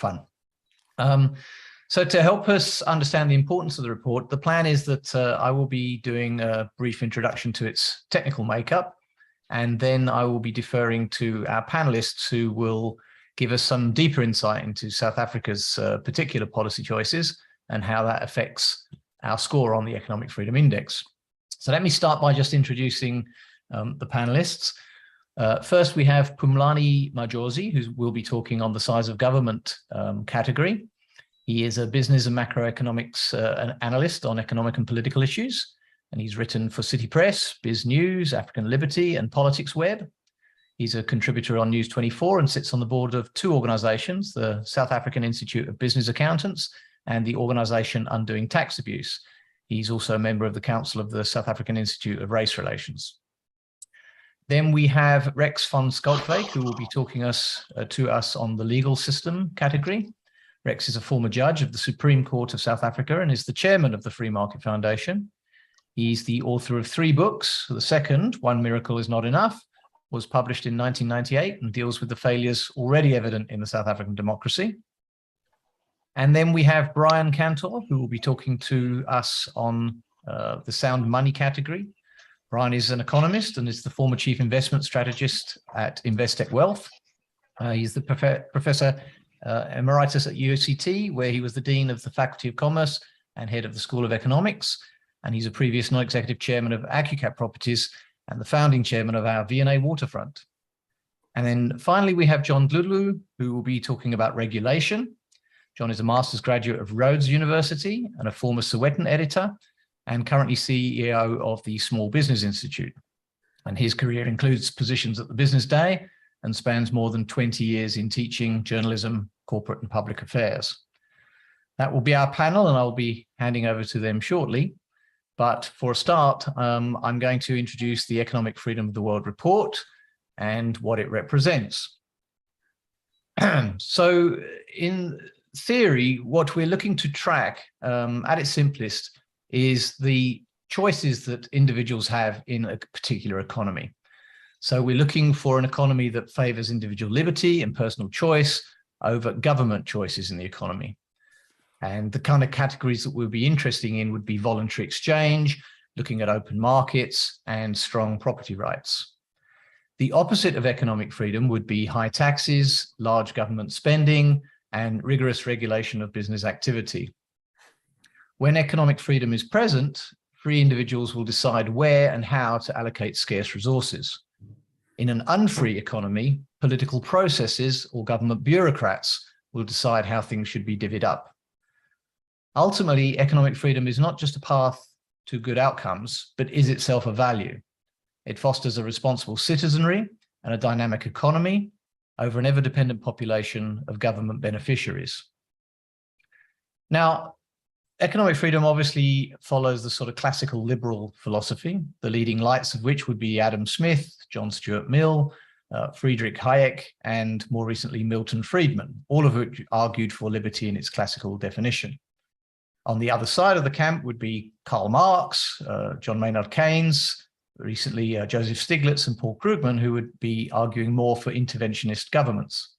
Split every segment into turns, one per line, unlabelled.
fun. So to help us understand the importance of the report, the plan is that I will be doing a brief introduction to its technical makeup, and then I will be deferring to our panelists who will give us some deeper insight into South Africa's particular policy choices and how that affects our score on the Economic Freedom Index. So let me start by just introducing the panelists. First, we have Phumlani Majozi, who will be talking on the size of government category. He is a business and macroeconomics analyst on economic and political issues, and he's written for City Press, Biz News, African Liberty, and Politics Web. He's a contributor on News 24 and sits on the board of two organizations, the South African Institute of Business Accountants and the organization Undoing Tax Abuse. He's also a member of the Council of the South African Institute of Race Relations. Then we have Rex van Schalkwyk, who will be talking to us on the legal system category. Rex is a former judge of the Supreme Court of South Africa and is the chairman of the Free Market Foundation. He's the author of 3 books. The second, One Miracle is Not Enough, was published in 1998 and deals with the failures already evident in the South African democracy. And then we have Brian Kantor, who will be talking to us on the sound money category. Brian is an economist and is the former chief investment strategist at Investec Wealth. He's the professor emeritus at UCT, where he was the dean of the Faculty of Commerce and head of the School of Economics. And he's a previous non-executive chairman of AccuCap Properties and the founding chairman of our V&A Waterfront. And then finally, we have John Dludlu, who will be talking about regulation. John is a master's graduate of Rhodes University and a former Sowetan editor, and currently CEO of the Small Business Institute. And his career includes positions at the Business Day and spans more than 20 years in teaching, journalism, corporate and public affairs. That will be our panel, and I'll be handing over to them shortly. But for a start, I'm going to introduce the Economic Freedom of the World report and what it represents. So in theory, what we're looking to track at its simplest is the choices that individuals have in a particular economy. So we're looking for an economy that favors individual liberty and personal choice over government choices in the economy. And the kind of categories that we'll be interested in would be voluntary exchange, looking at open markets, and strong property rights. The opposite of economic freedom would be high taxes, large government spending, and rigorous regulation of business activity. When economic freedom is present, free individuals will decide where and how to allocate scarce resources. In an unfree economy, political processes or government bureaucrats will decide how things should be divvied up. Ultimately, economic freedom is not just a path to good outcomes, but is itself a value. It fosters a responsible citizenry and a dynamic economy over an ever-dependent population of government beneficiaries. Now, economic freedom obviously follows the sort of classical liberal philosophy, the leading lights of which would be Adam Smith, John Stuart Mill, Friedrich Hayek, and more recently Milton Friedman, all of which argued for liberty in its classical definition. On the other side of the camp would be Karl Marx, John Maynard Keynes, recently Joseph Stiglitz and Paul Krugman, who would be arguing more for interventionist governments.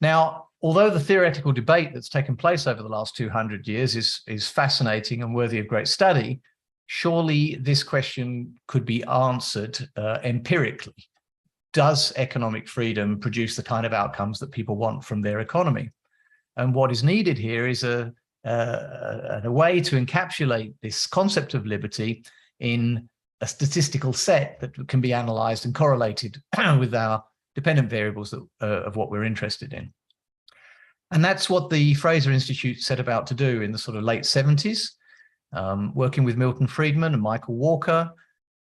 Now, although the theoretical debate that's taken place over the last 200 years is fascinating and worthy of great study, surely this question could be answered empirically. Does economic freedom produce the kind of outcomes that people want from their economy? And what is needed here is a way to encapsulate this concept of liberty in a statistical set that can be analyzed and correlated with our dependent variables of what we're interested in. And that's what the Fraser Institute set about to do in the sort of late 70s, working with Milton Friedman and Michael Walker.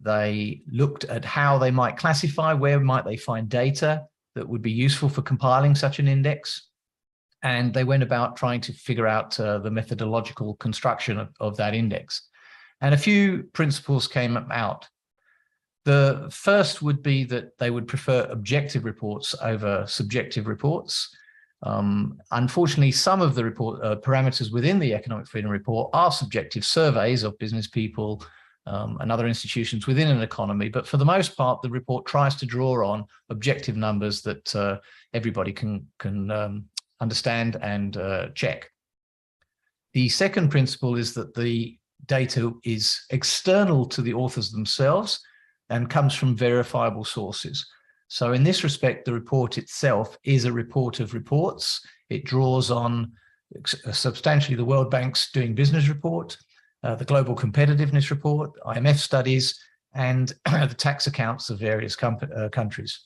They looked at how they might classify, where might they find data that would be useful for compiling such an index. And they went about trying to figure out the methodological construction of that index. And a few principles came out. The first would be that they would prefer objective reports over subjective reports. Unfortunately, some of the parameters within the Economic Freedom Report are subjective surveys of business people and other institutions within an economy. But for the most part, the report tries to draw on objective numbers that everybody can understand and check. The second principle is that the data is external to the authors themselves and comes from verifiable sources. So in this respect, the report itself is a report of reports. It draws on substantially the World Bank's Doing Business report, the Global Competitiveness report, IMF studies, and the tax accounts of various countries.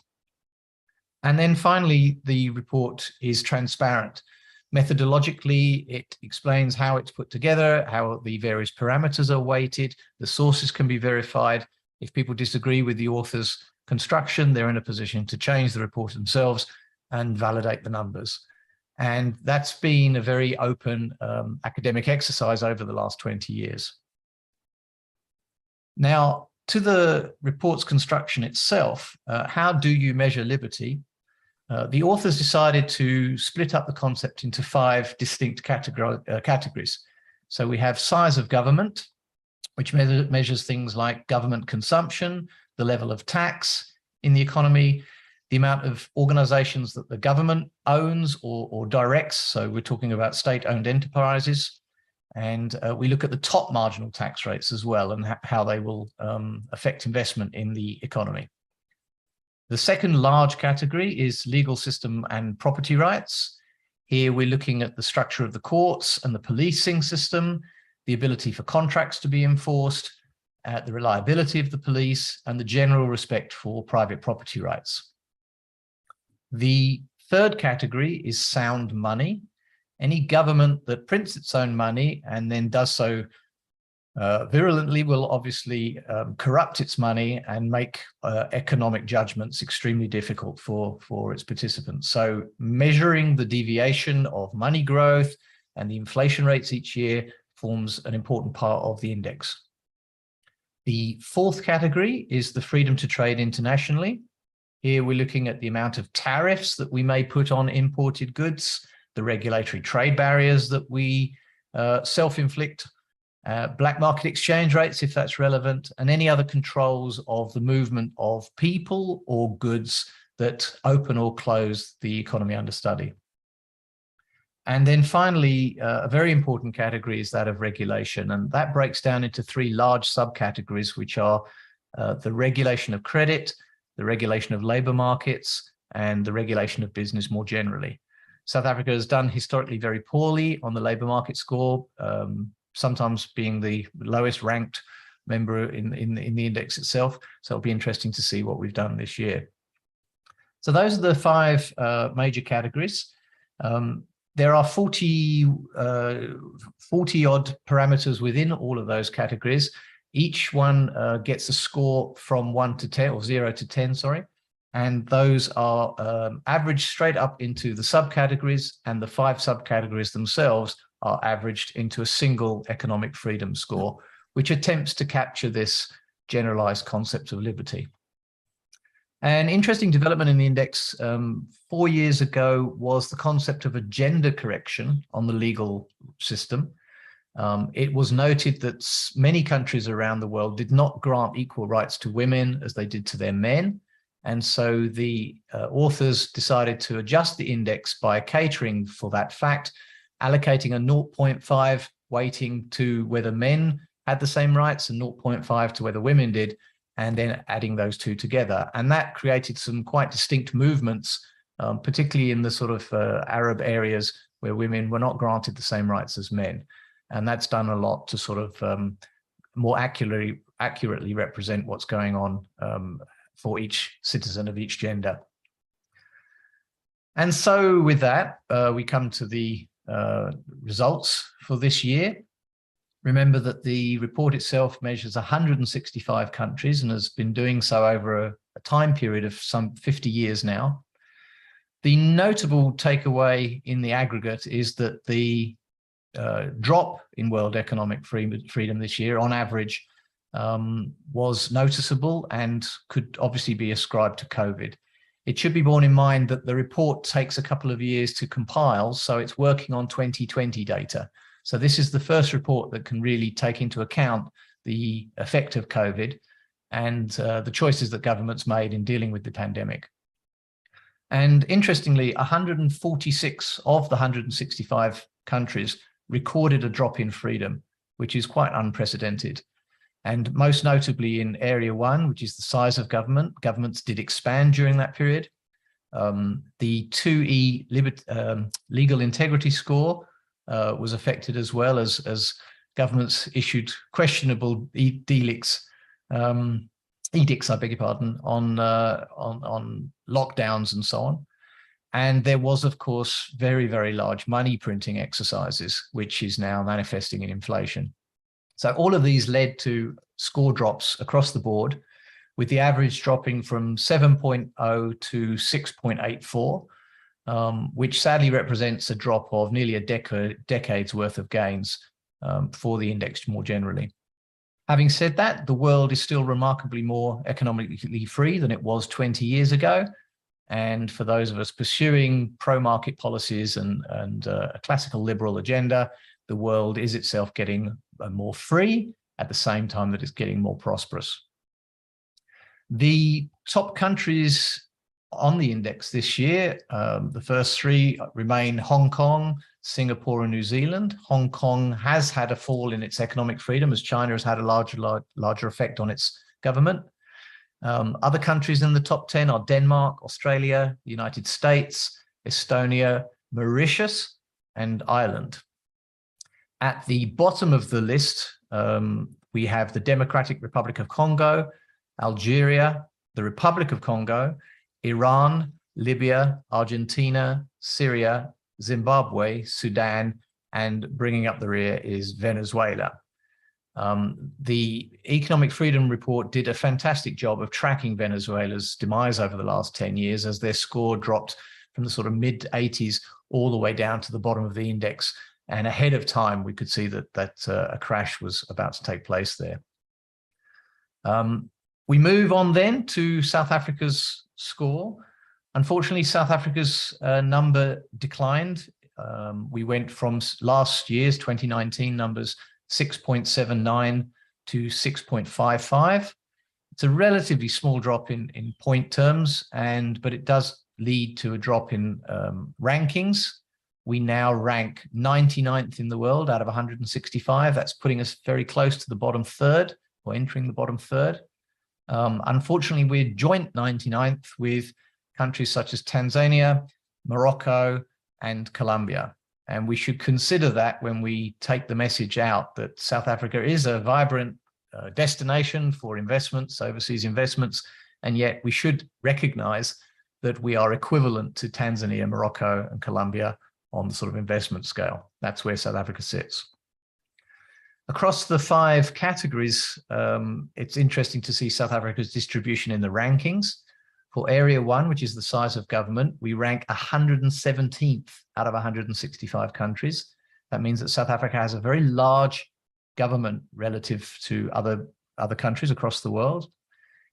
And then finally, the report is transparent. Methodologically, it explains how it's put together, how the various parameters are weighted, the sources can be verified. If people disagree with the author's construction, they're in a position to change the report themselves and validate the numbers. And that's been a very open academic exercise over the last 20 years. Now, to the report's construction itself, how do you measure liberty? The authors decided to split up the concept into 5 distinct categories. So we have size of government, which measures things like government consumption, the level of tax in the economy, the amount of organizations that the government owns or directs. So we're talking about state-owned enterprises. And we look at the top marginal tax rates as well and how they will affect investment in the economy. The second large category is legal system and property rights. Here we're looking at the structure of the courts and the policing system, the ability for contracts to be enforced, the reliability of the police, and the general respect for private property rights. The third category is sound money. Any government that prints its own money and then does so virulently will obviously corrupt its money and make economic judgments extremely difficult for its participants. So measuring the deviation of money growth and the inflation rates each year forms an important part of the index. The fourth category is the freedom to trade internationally. Here we're looking at the amount of tariffs that we may put on imported goods, the regulatory trade barriers that we self-inflict, black market exchange rates, if that's relevant, and any other controls of the movement of people or goods that open or close the economy under study. And then finally, a very important category is that of regulation, and that breaks down into 3 large subcategories, which are the regulation of credit, the regulation of labor markets, and the regulation of business more generally. South Africa has done historically very poorly on the labor market score, sometimes being the lowest ranked member in the index itself. So it'll be interesting to see what we've done this year. So those are the 5 major categories. There are 40 odd parameters within all of those categories. Each one gets a score from 1 to 10, or 0 to 10, sorry. And those are averaged straight up into the subcategories, and the 5 subcategories themselves are averaged into a single economic freedom score, which attempts to capture this generalized concept of liberty. An interesting development in the index 4 years ago was the concept of a gender correction on the legal system. It was noted that many countries around the world did not grant equal rights to women as they did to their men. And so the authors decided to adjust the index by catering for that fact, allocating a 0.5 weighting to whether men had the same rights and 0.5 to whether women did, and then adding those 2 together. And that created some quite distinct movements, particularly in the sort of Arab areas where women were not granted the same rights as men. And that's done a lot to sort of more accurately represent what's going on for each citizen of each gender. And so with that, we come to the results for this year. Remember that the report itself measures 165 countries and has been doing so over a time period of some 50 years now. The notable takeaway in the aggregate is that the drop in world economic freedom this year, on average, was noticeable and could obviously be ascribed to COVID. It should be borne in mind that the report takes a couple of years to compile, so it's working on 2020 data. So this is the first report that can really take into account the effect of COVID and the choices that governments made in dealing with the pandemic. And interestingly, 146 of the 165 countries recorded a drop in freedom, which is quite unprecedented. And most notably in Area 1, which is the size of government, governments did expand during that period. The 2E legal integrity score was affected as well, as governments issued questionable edicts, I beg your pardon, on lockdowns and so on. And there was, of course, very, very large money printing exercises, which is now manifesting in inflation. So all of these led to score drops across the board, with the average dropping from 7.0 to 6.84, which sadly represents a drop of nearly a decade's worth of gains for the index more generally. Having said that, the world is still remarkably more economically free than it was 20 years ago. And for those of us pursuing pro-market policies and a classical liberal agenda, the world is itself getting more free at the same time that it's getting more prosperous. The top countries on the index this year, the first three remain Hong Kong, Singapore, and New Zealand. Hong Kong has had a fall in its economic freedom as China has had a larger effect on its government. Other countries in the top 10 are Denmark, Australia, the United States, Estonia, Mauritius, and Ireland. At the bottom of the list, we have the Democratic Republic of Congo, Algeria, the Republic of Congo, Iran, Libya, Argentina, Syria, Zimbabwe, Sudan, and bringing up the rear is Venezuela. The Economic Freedom Report did a fantastic job of tracking Venezuela's demise over the last 10 years as their score dropped from the sort of mid-80s all the way down to the bottom of the index. And ahead of time, we could see that a crash was about to take place there. We move on then to South Africa's score. Unfortunately, South Africa's number declined. We went from last year's 2019 numbers 6.79 to 6.55. It's a relatively small drop in point terms, but it does lead to a drop in rankings. We now rank 99th in the world out of 165. That's putting us very close to the bottom third, or entering the bottom third. Unfortunately, we're joint 99th with countries such as Tanzania, Morocco, and Colombia. And we should consider that when we take the message out that South Africa is a vibrant destination for investments, overseas investments, and yet we should recognize that we are equivalent to Tanzania, Morocco, and Colombia on the sort of investment scale. That's where South Africa sits. Across the 5 categories, it's interesting to see South Africa's distribution in the rankings. For Area 1, which is the size of government, we rank 117th out of 165 countries. That means that South Africa has a very large government relative to other countries across the world.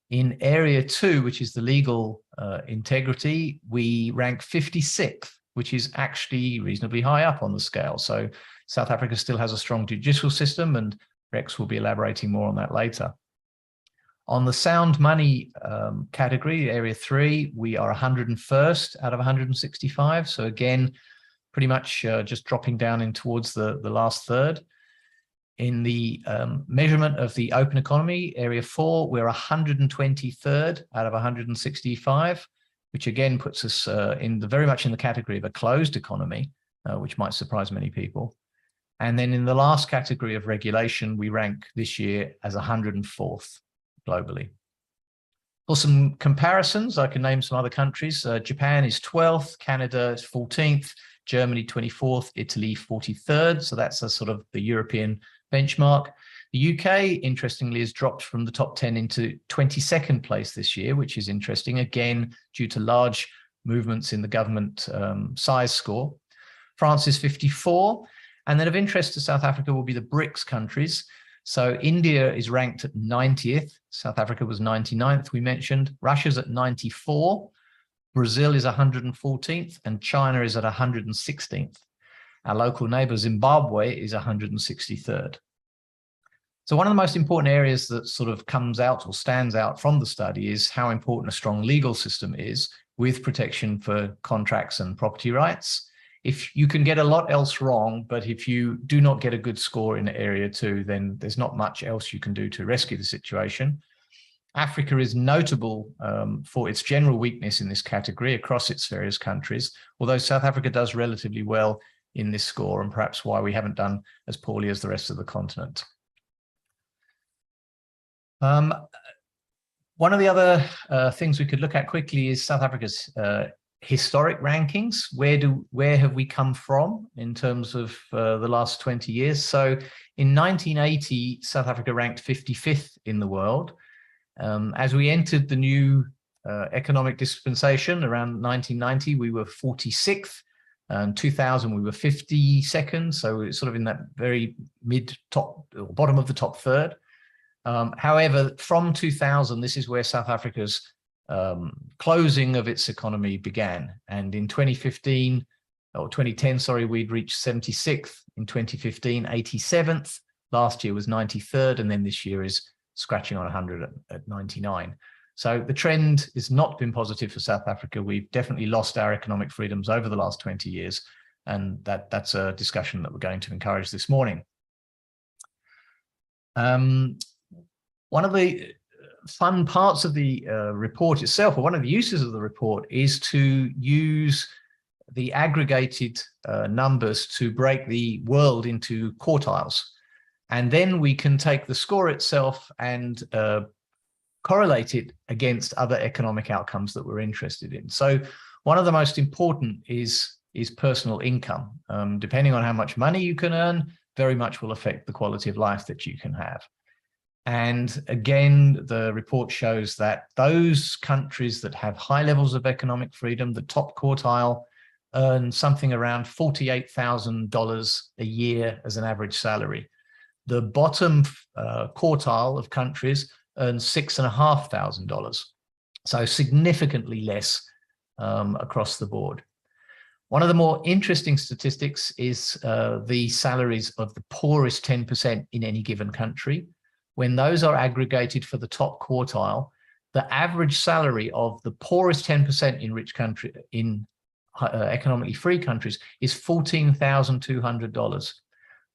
In Area 2, which is the legal integrity, we rank 56th, which is actually reasonably high up on the scale. So South Africa still has a strong judicial system, and Rex will be elaborating more on that later. On the sound money category, Area 3, we are 101st out of 165. So again, pretty much just dropping down in towards the last third. In the measurement of the open economy, Area 4, we're 123rd out of 165, which again puts us very much in the category of a closed economy, which might surprise many people. And then in the last category of regulation, we rank this year as 104th. Globally. For some comparisons, I can name some other countries. Japan is 12th, Canada is 14th, Germany 24th, Italy 43rd. So that's a sort of the European benchmark. The UK, interestingly, has dropped from the top 10 into 22nd place this year, which is interesting, again, due to large movements in the government size score. France is 54. And then of interest to South Africa will be the BRICS countries. So India is ranked at 90th. South Africa was 99th, we mentioned. Russia's at 94. Brazil is 114th, and China is at 116th. Our local neighbor Zimbabwe is 163rd. So one of the most important areas that sort of comes out or stands out from the study is how important a strong legal system is, with protection for contracts and property rights. If you can get a lot else wrong, but if you do not get a good score in area 2, then there's not much else you can do to rescue the situation. Africa is notable for its general weakness in this category across its various countries, although South Africa does relatively well in this score, and perhaps why we haven't done as poorly as the rest of the continent. One of the other things we could look at quickly is South Africa's historic rankings. Where have we come from in terms of the last 20 years? So in 1980, South Africa ranked 55th in the world. As we entered the new economic dispensation around 1990, we were 46th. In 2000, we were 52nd. So it's sort of in that very mid-top or bottom of the top third. However, from 2000, this is where South Africa's closing of its economy began. And in 2015, or 2010, sorry, we'd reached 76th. In 2015, 87th. Last year was 93rd. And then this year is scratching on 100 at 99. So the trend has not been positive for South Africa. We've definitely lost our economic freedoms over the last 20 years. And that's a discussion that we're going to encourage this morning. One of the fun parts of the report itself, or one of the uses of the report, is to use the aggregated numbers to break the world into quartiles. And then we can take the score itself and correlate it against other economic outcomes that we're interested in. So one of the most important is personal income. Depending on how much money you can earn, very much will affect the quality of life that you can have. And again, the report shows that those countries that have high levels of economic freedom, the top quartile, earn something around $48,000 a year as an average salary. The bottom quartile of countries earns $6,500, so significantly less across the board. One of the more interesting statistics is the salaries of the poorest 10% in any given country. When those are aggregated for the top quartile, the average salary of the poorest 10% in rich country, in economically free countries, is $14,200.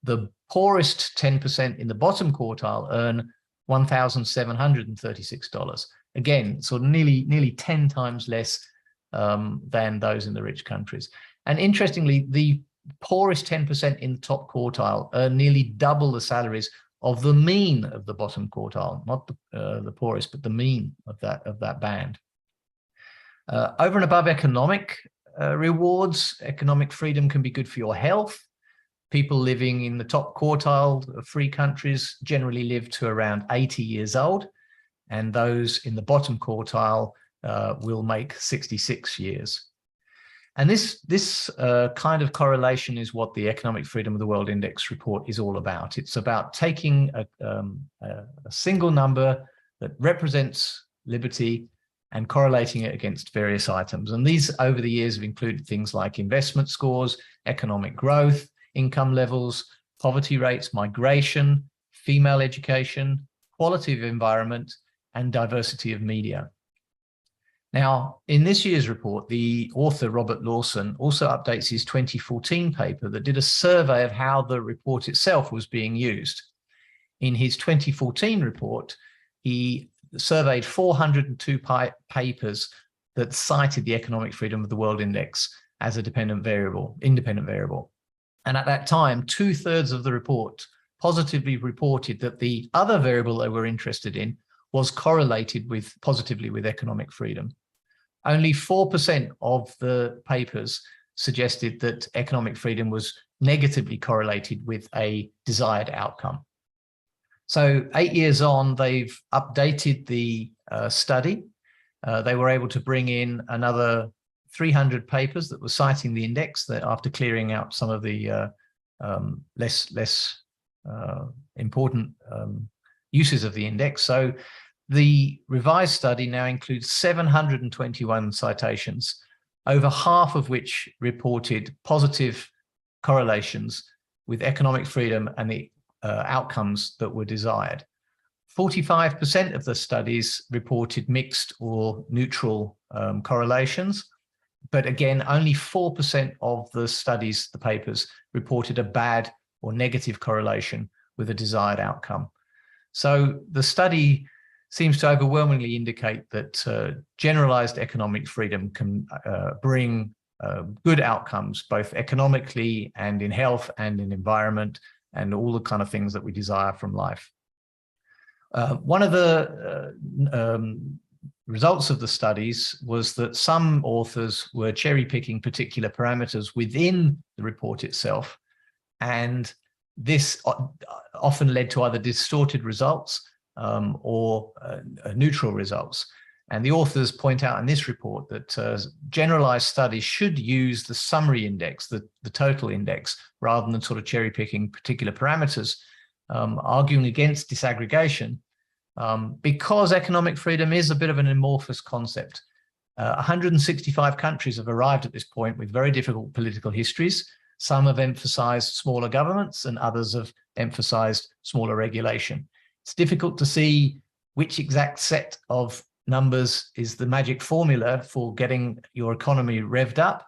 The poorest 10% in the bottom quartile earn $1,736. Again, so nearly 10 times less than those in the rich countries. And interestingly, the poorest 10% in the top quartile earn nearly double the salaries of the mean of the bottom quartile, not the poorest, but the mean of that band. Over and above economic rewards, economic freedom can be good for your health. People living in the top quartile of free countries generally live to around 80 years old, and those in the bottom quartile will make 66 years. And this kind of correlation is what the Economic Freedom of the World Index report is all about. It's about taking a single number that represents liberty and correlating it against various items. And these over the years have included things like investment scores, economic growth, income levels, poverty rates, migration, female education, quality of environment, and diversity of media. Now, in this year's report, the author, Robert Lawson, also updates his 2014 paper that did a survey of how the report itself was being used. In his 2014 report, he surveyed 402 papers that cited the Economic Freedom of the World Index as a independent variable. And at that time, 2/3 of the report positively reported that the other variable they were interested in was correlated positively with economic freedom. Only 4% of the papers suggested that economic freedom was negatively correlated with a desired outcome. So 8 years on, they've updated the study. They were able to bring in another 300 papers that were citing the index, that after clearing out some of the less important uses of the index. So the revised study now includes 721 citations, over half of which reported positive correlations with economic freedom and the outcomes that were desired. 45% of the studies reported mixed or neutral correlations. But again, only 4% of the studies, the papers, reported a bad or negative correlation with a desired outcome. So the study seems to overwhelmingly indicate that generalized economic freedom can bring good outcomes, both economically and in health and in environment and all the kind of things that we desire from life. One of the results of the studies was that some authors were cherry-picking particular parameters within the report itself, and this often led to either distorted results or neutral results. And the authors point out in this report that generalized studies should use the summary index, the total index, rather than sort of cherry-picking particular parameters, arguing against disaggregation. Because economic freedom is a bit of an amorphous concept. 165 countries have arrived at this point with very difficult political histories. Some have emphasized smaller governments and others have emphasized smaller regulation. It's difficult to see which exact set of numbers is the magic formula for getting your economy revved up.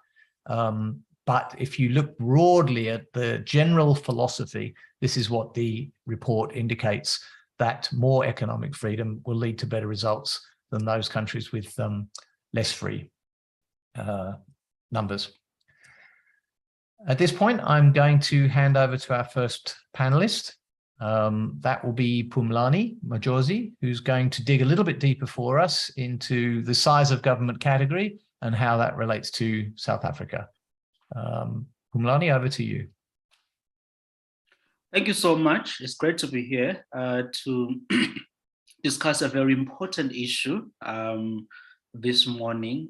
But if you look broadly at the general philosophy, this is what the report indicates, that more economic freedom will lead to better results than those countries with less free numbers. At this point, I'm going to hand over to our first panelist. That will be Phumlani Majozi, who's going to dig a little bit deeper for us into the size of government category and how that relates to South Africa. Phumlani, over to you.
Thank you so much. It's great to be here to discuss a very important issue this morning.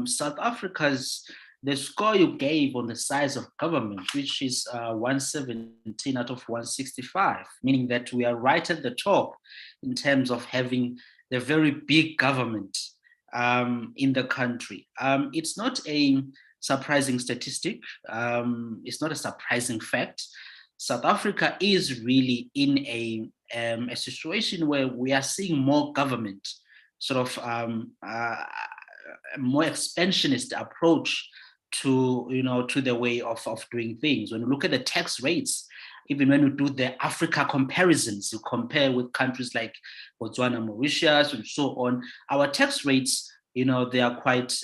South Africa's, the score you gave on the size of government, which is 117 out of 165, meaning that we are right at the top in terms of having the very big government in the country. It's not a surprising statistic. It's not a surprising fact. South Africa is really in a situation where we are seeing more government, sort of a more expansionist approach to, to the way of doing things. When you look at the tax rates, even when you do the Africa comparisons, you compare with countries like Botswana, Mauritius, and so on, our tax rates, they are quite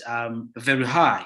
very high.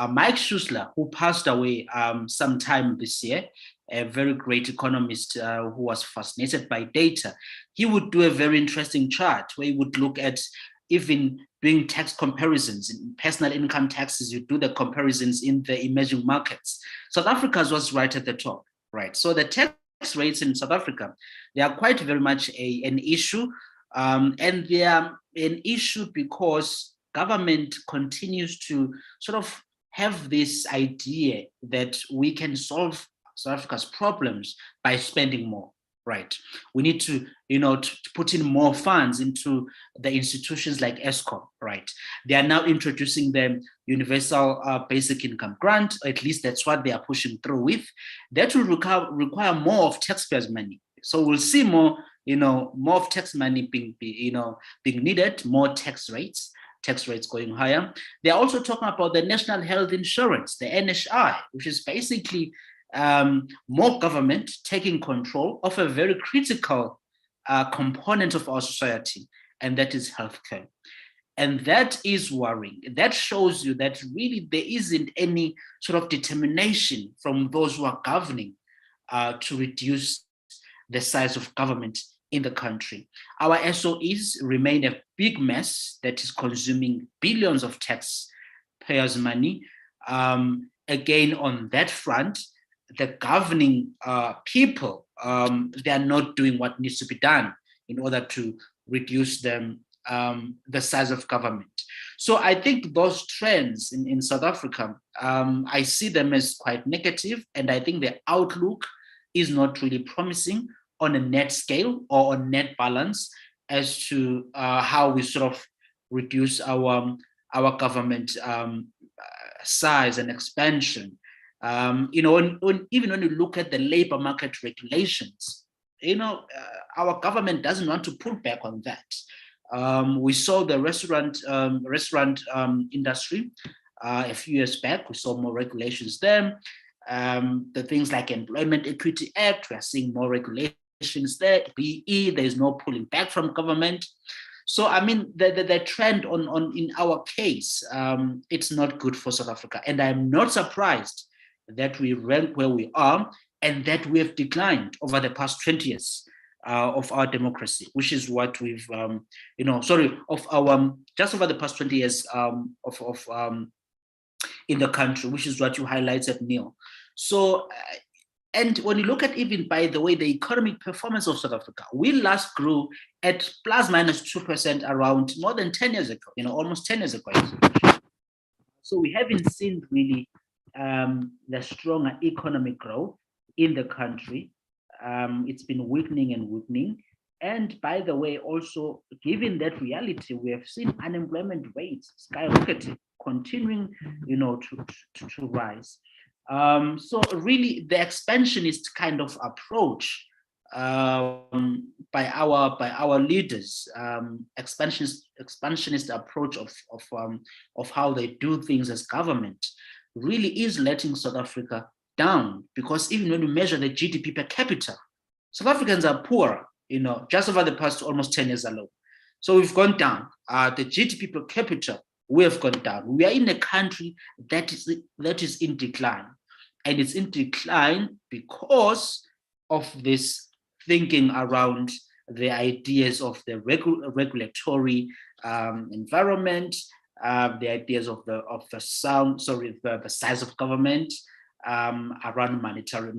Mike Schuessler, who passed away sometime this year, a very great economist who was fascinated by data, he would do a very interesting chart where he would look at even doing tax comparisons. In personal income taxes, you do the comparisons in the emerging markets. South Africa's was right at the top, right? So the tax rates in South Africa, they are quite very much an issue. And they are an issue because government continues to sort of have this idea that we can solve South Africa's problems by spending more, right? We need to, to put in more funds into the institutions like Eskom, right? They are now introducing the universal basic income grant, or at least that's what they are pushing through with. That will require more of taxpayers' money. So we'll see more, more of tax money being needed, more tax rates going higher. They're also talking about the National Health Insurance, the NHI, which is basically more government taking control of a very critical component of our society, and that is healthcare. And that is worrying. That shows you that really there isn't any sort of determination from those who are governing to reduce the size of government in the country. Our SOEs remain a big mess that is consuming billions of taxpayers' money. Again, on that front, the governing people, they are not doing what needs to be done in order to reduce the size of government. So I think those trends in South Africa, I see them as quite negative, and I think the outlook is not really promising on a net scale or on net balance as to how we sort of reduce our government size and expansion. Even when you look at the labor market regulations, our government doesn't want to pull back on that. We saw the restaurant industry a few years back. We saw more regulations there. The things like Employment Equity Act, we are seeing more regulations there. BE, there's no pulling back from government. So I mean, the trend in our case, it's not good for South Africa, and I'm not surprised that we rank where we are and that we have declined over the past 20 years of our democracy, which is what we've, just over the past 20 years in the country, which is what you highlighted, Neil. So, and when you look at even, by the way, the economic performance of South Africa, we last grew at plus minus 2% around more than 10 years ago, almost 10 years ago. So we haven't seen really the stronger economic growth in the country. It's been weakening and weakening. And by the way, also, given that reality, we have seen unemployment rates skyrocketing, continuing, to rise. So really, the expansionist kind of approach by our leaders, expansionist approach of how they do things as government, really is letting South Africa down, because even when we measure the GDP per capita, South Africans are poor, just over the past almost 10 years alone. So we've gone down. The GDP per capita, we have gone down. We are in a country that is in decline. And it's in decline because of this thinking around the ideas of the regulatory environment, the ideas of the size of government, around monetary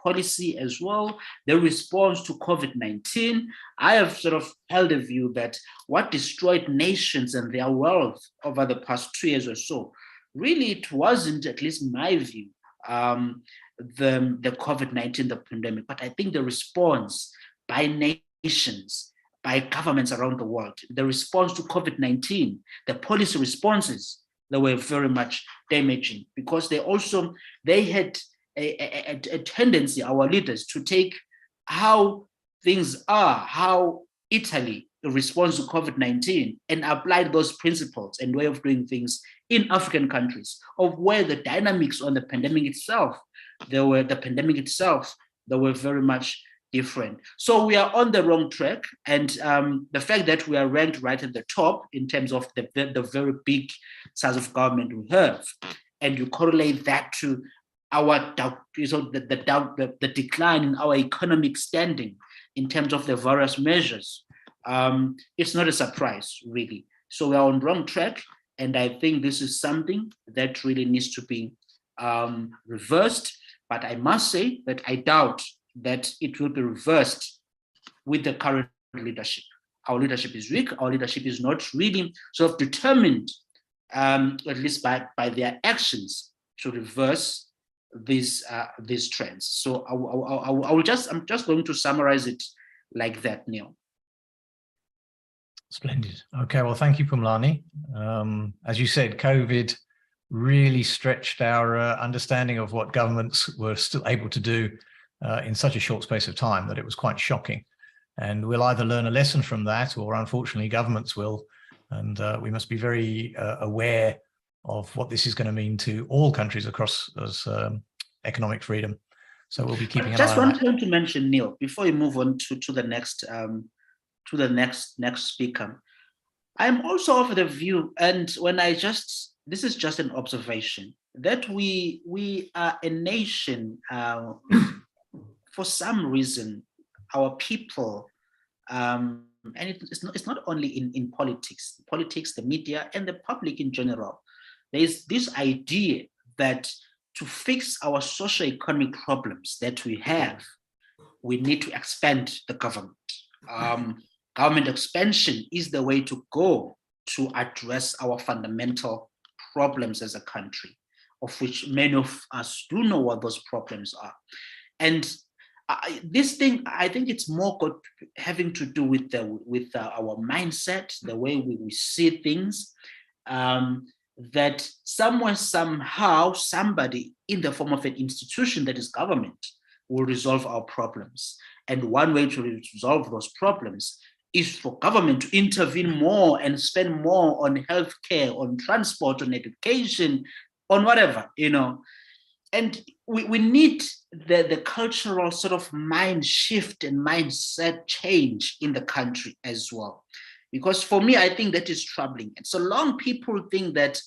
policy as well, the response to COVID-19. I have sort of held a view that what destroyed nations and their wealth over the past 2 years or so, really it wasn't, at least in my view, the COVID-19, the pandemic, but I think the response by nations, by governments around the world, the response to COVID-19, the policy responses, they were very much damaging, because they had a tendency, our leaders, to take how things are, how Italy responds to COVID-19, and applied those principles and way of doing things in African countries, of where the dynamics on the pandemic itself, they were very much different. So we are on the wrong track, and the fact that we are ranked right at the top in terms of the very big size of government we have, and you correlate that to our the decline in our economic standing in terms of the various measures, it's not a surprise, really. So we are on the wrong track, and I think this is something that really needs to be reversed. But I must say that I doubt that it will be reversed with the current leadership. Our leadership is weak. Our leadership is not really sort of determined, at least by their actions, to reverse these trends. So I'm just going to summarize it like that, Neil.
Splendid. Okay, well, thank you, Phumlani. As you said, COVID really stretched our understanding of what governments were still able to do in such a short space of time, that it was quite shocking. And we'll either learn a lesson from that, or unfortunately governments will. And we must be very aware of what this is going to mean to all countries across economic freedom. So we'll be keeping an eye on that.
Just one thing to mention, Neil, before you move on to the next speaker. I'm also of the view, and this is just an observation, that we are a nation, for some reason, our people, and it's not only in politics, the media, and the public in general. There is this idea that to fix our socio-economic problems that we have, we need to expand the government. Government expansion is the way to go to address our fundamental problems as a country, of which many of us do know what those problems are. And this thing, I think it's more having to do with our mindset, the way we see things, that somewhere, somehow, somebody in the form of an institution that is government, will resolve our problems. And one way to resolve those problems is for government to intervene more and spend more on healthcare, on transport, on education, on whatever, And we need the cultural sort of mind shift and mindset change in the country as well. Because for me, I think that is troubling. And so long people think that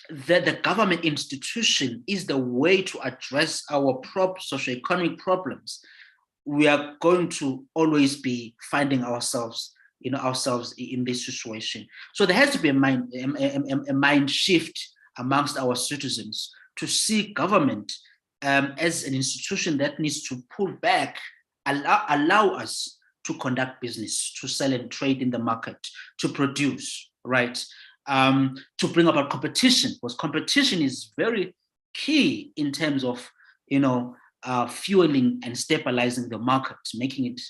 the government institution is the way to address our socioeconomic problems, we are going to always be finding ourselves in this situation. So there has to be a mind shift amongst our citizens to see government as an institution that needs to pull back, allow us to conduct business, to sell and trade in the market, to produce, right? To bring about competition, because competition is very key in terms of, fueling and stabilizing the market, making it,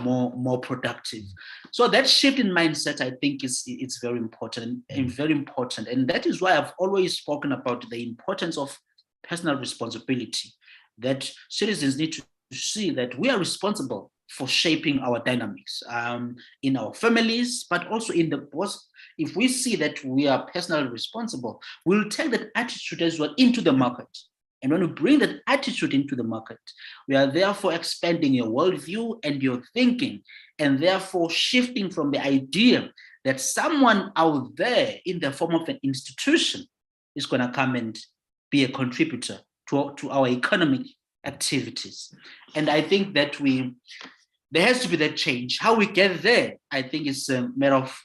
more productive. So that shift in mindset, I think, it's very important and very important. And that is why I've always spoken about the importance of personal responsibility, that citizens need to see that we are responsible for shaping our dynamics in our families, but also in the boss. If we see that we are personally responsible, we'll take that attitude as well into the market. And when we bring that attitude into the market, we are therefore expanding your worldview and your thinking, and therefore shifting from the idea that someone out there in the form of an institution is going to come and be a contributor to our economic activities. And I think that there has to be that change. How we get there, I think, is a matter of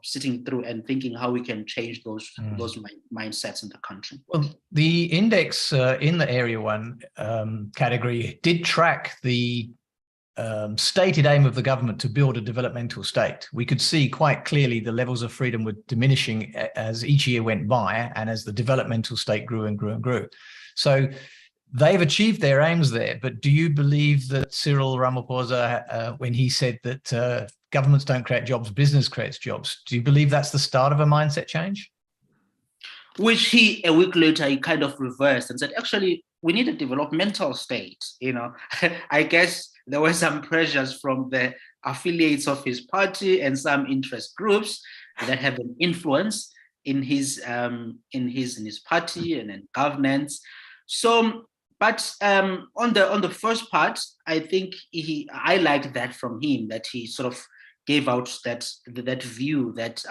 sitting through and thinking how we can change those mindsets in the country.
Well, the index in the Area 1 category did track the stated aim of the government to build a developmental state. We could see quite clearly the levels of freedom were diminishing as each year went by and as the developmental state grew and grew and grew. So they've achieved their aims there, but do you believe that Cyril Ramaphosa, when he said that governments don't create jobs, business creates jobs, do you believe that's the start of a mindset change?
Which he, a week later, he kind of reversed and said, actually, we need a developmental state. I guess there were some pressures from the affiliates of his party and some interest groups that have an influence in his party and in governance. So, but on the first part, I think I liked that from him, that he sort of gave out that view that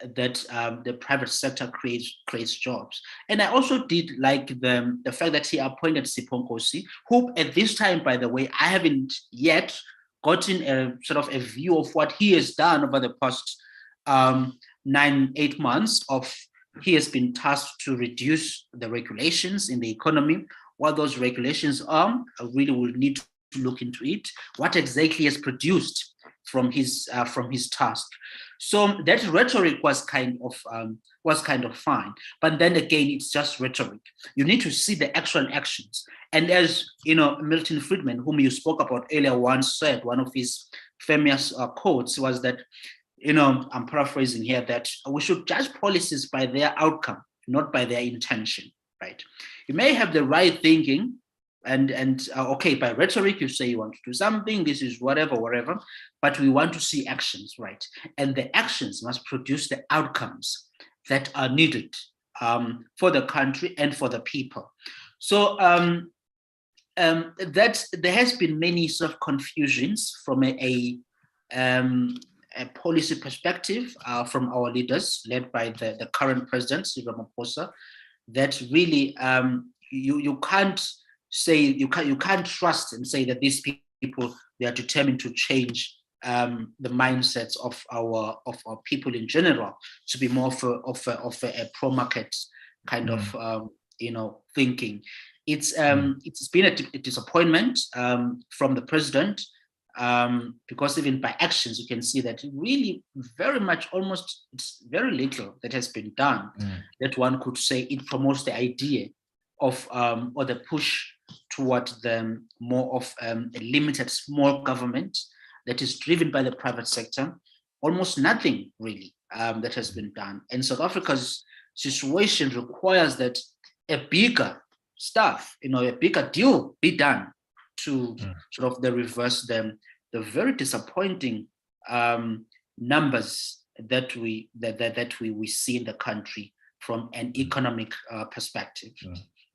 the private sector creates jobs. And I also did like the fact that he appointed Sipho Nkosi, who at this time, by the way, I haven't yet gotten a sort of a view of what he has done over the past 9-8 months of. He has been tasked to reduce the regulations in the economy. What those regulations are, I really will need to look into it. What exactly has produced from his task? So that rhetoric was kind of fine, but then again, it's just rhetoric. You need to see the actual actions. And as Milton Friedman, whom you spoke about earlier, once said, one of his famous quotes was that, I'm paraphrasing here, that we should judge policies by their outcome, not by their intention, right? You may have the right thinking and okay, by rhetoric, you say you want to do something, this is whatever, but we want to see actions, right? And the actions must produce the outcomes that are needed for the country and for the people. So that there has been many sort of confusions from a policy perspective from our leaders, led by the current president, Cyril Ramaphosa, that really you can't say, you can't trust and say that these people, they are determined to change the mindsets of our people in general to be more of a pro-market kind of thinking. It's been a disappointment from the president. Because even by actions, you can see that really very much, almost it's very little that has been done that one could say it promotes the idea of or the push towards the more of a limited small government that is driven by the private sector. Almost nothing really that has been done. And South Africa's situation requires that a bigger stuff, a bigger deal be done to sort of reverse the very disappointing numbers that we see in the country from an economic perspective.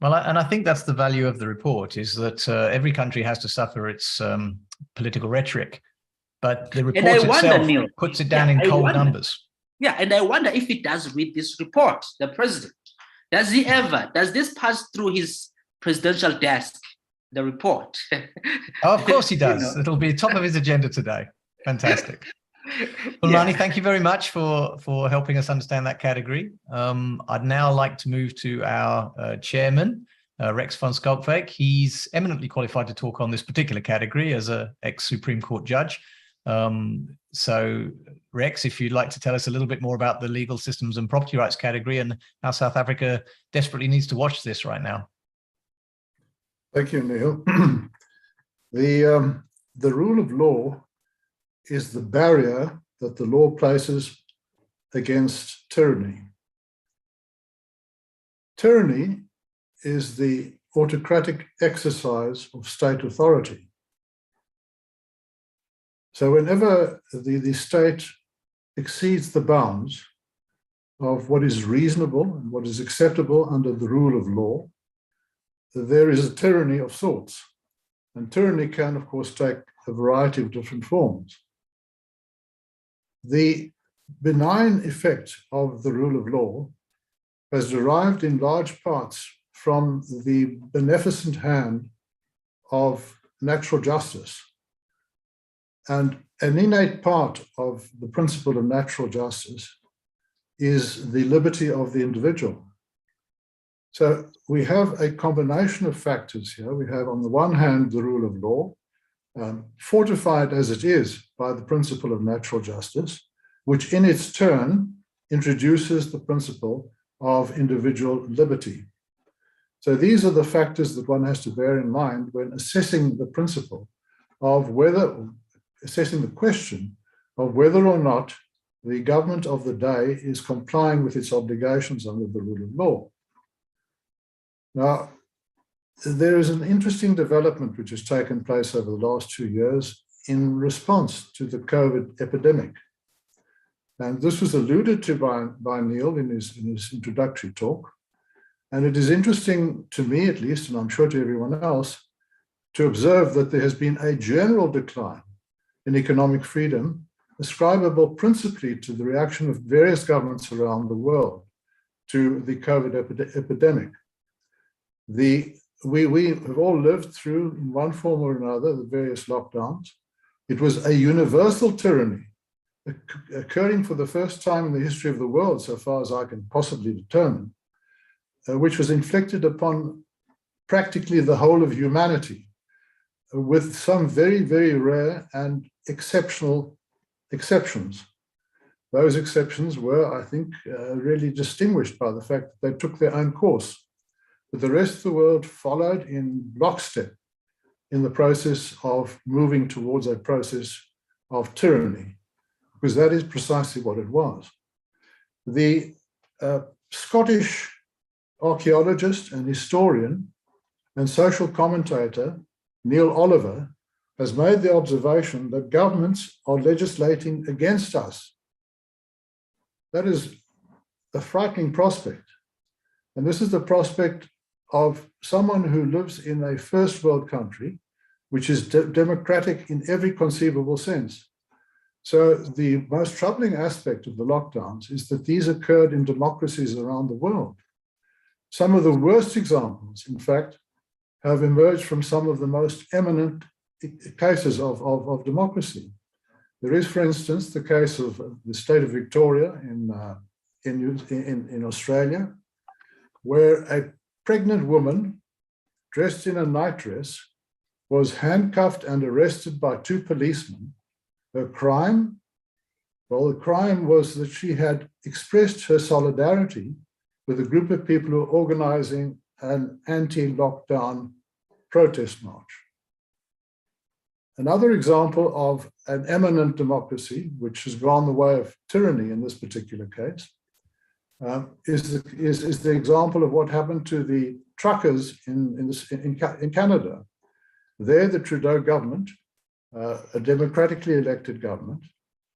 Well, and I think that's the value of the report, is that every country has to suffer its political rhetoric, but the report itself puts it down in cold numbers.
Yeah, and I wonder if he does read this report, the president. Does this pass through his presidential desk, the report?
Oh, of course he does. It'll be top of his agenda today. Fantastic. Phumlani, thank you very much for helping us understand that category. I'd now like to move to our chairman, Rex van Schalkwyk. He's eminently qualified to talk on this particular category as an ex-Supreme Court judge. So, Rex, if you'd like to tell us a little bit more about the legal systems and property rights category and how South Africa desperately needs to watch this right now.
Thank you, Neil. The rule of law is the barrier that the law places against tyranny. Tyranny is the autocratic exercise of state authority. So whenever the state exceeds the bounds of what is reasonable and what is acceptable under the rule of law, there is a tyranny of sorts. And tyranny can, of course, take a variety of different forms. The benign effect of the rule of law has derived in large parts from the beneficent hand of natural justice. And an innate part of the principle of natural justice is the liberty of the individual. So we have a combination of factors here. We have, on the one hand, the rule of law, fortified as it is by the principle of natural justice, which in its turn introduces the principle of individual liberty. So these are the factors that one has to bear in mind when assessing the principle of assessing the question of whether or not the government of the day is complying with its obligations under the rule of law. Now, there is an interesting development which has taken place over the last 2 years in response to the COVID epidemic. And this was alluded to by Neil in his introductory talk. And it is interesting to me, at least, and I'm sure to everyone else, to observe that there has been a general decline in economic freedom, ascribable principally to the reaction of various governments around the world to the COVID epidemic. We have all lived through, in one form or another, the various lockdowns. It was a universal tyranny occurring for the first time in the history of the world, so far as I can possibly determine, which was inflicted upon practically the whole of humanity, with some very, very rare and exceptional exceptions. Those exceptions were, I think, really distinguished by the fact that they took their own course. But the rest of the world followed in lockstep in the process of moving towards a process of tyranny, because that is precisely what it was. The Scottish archaeologist and historian and social commentator Neil Oliver has made the observation that governments are legislating against us. That is a frightening prospect. And this is the prospect of someone who lives in a first world country, which is democratic in every conceivable sense. So the most troubling aspect of the lockdowns is that these occurred in democracies around the world. Some of the worst examples, in fact, have emerged from some of the most eminent cases of democracy. There is, for instance, the case of the state of Victoria in Australia, where a pregnant woman dressed in a nightdress was handcuffed and arrested by 2 policemen. Her crime? Well, the crime was that she had expressed her solidarity with a group of people who were organizing an anti-lockdown protest march. Another example of an eminent democracy, which has gone the way of tyranny in this particular case, is the example of what happened to the truckers in Canada. There, the Trudeau government, a democratically elected government,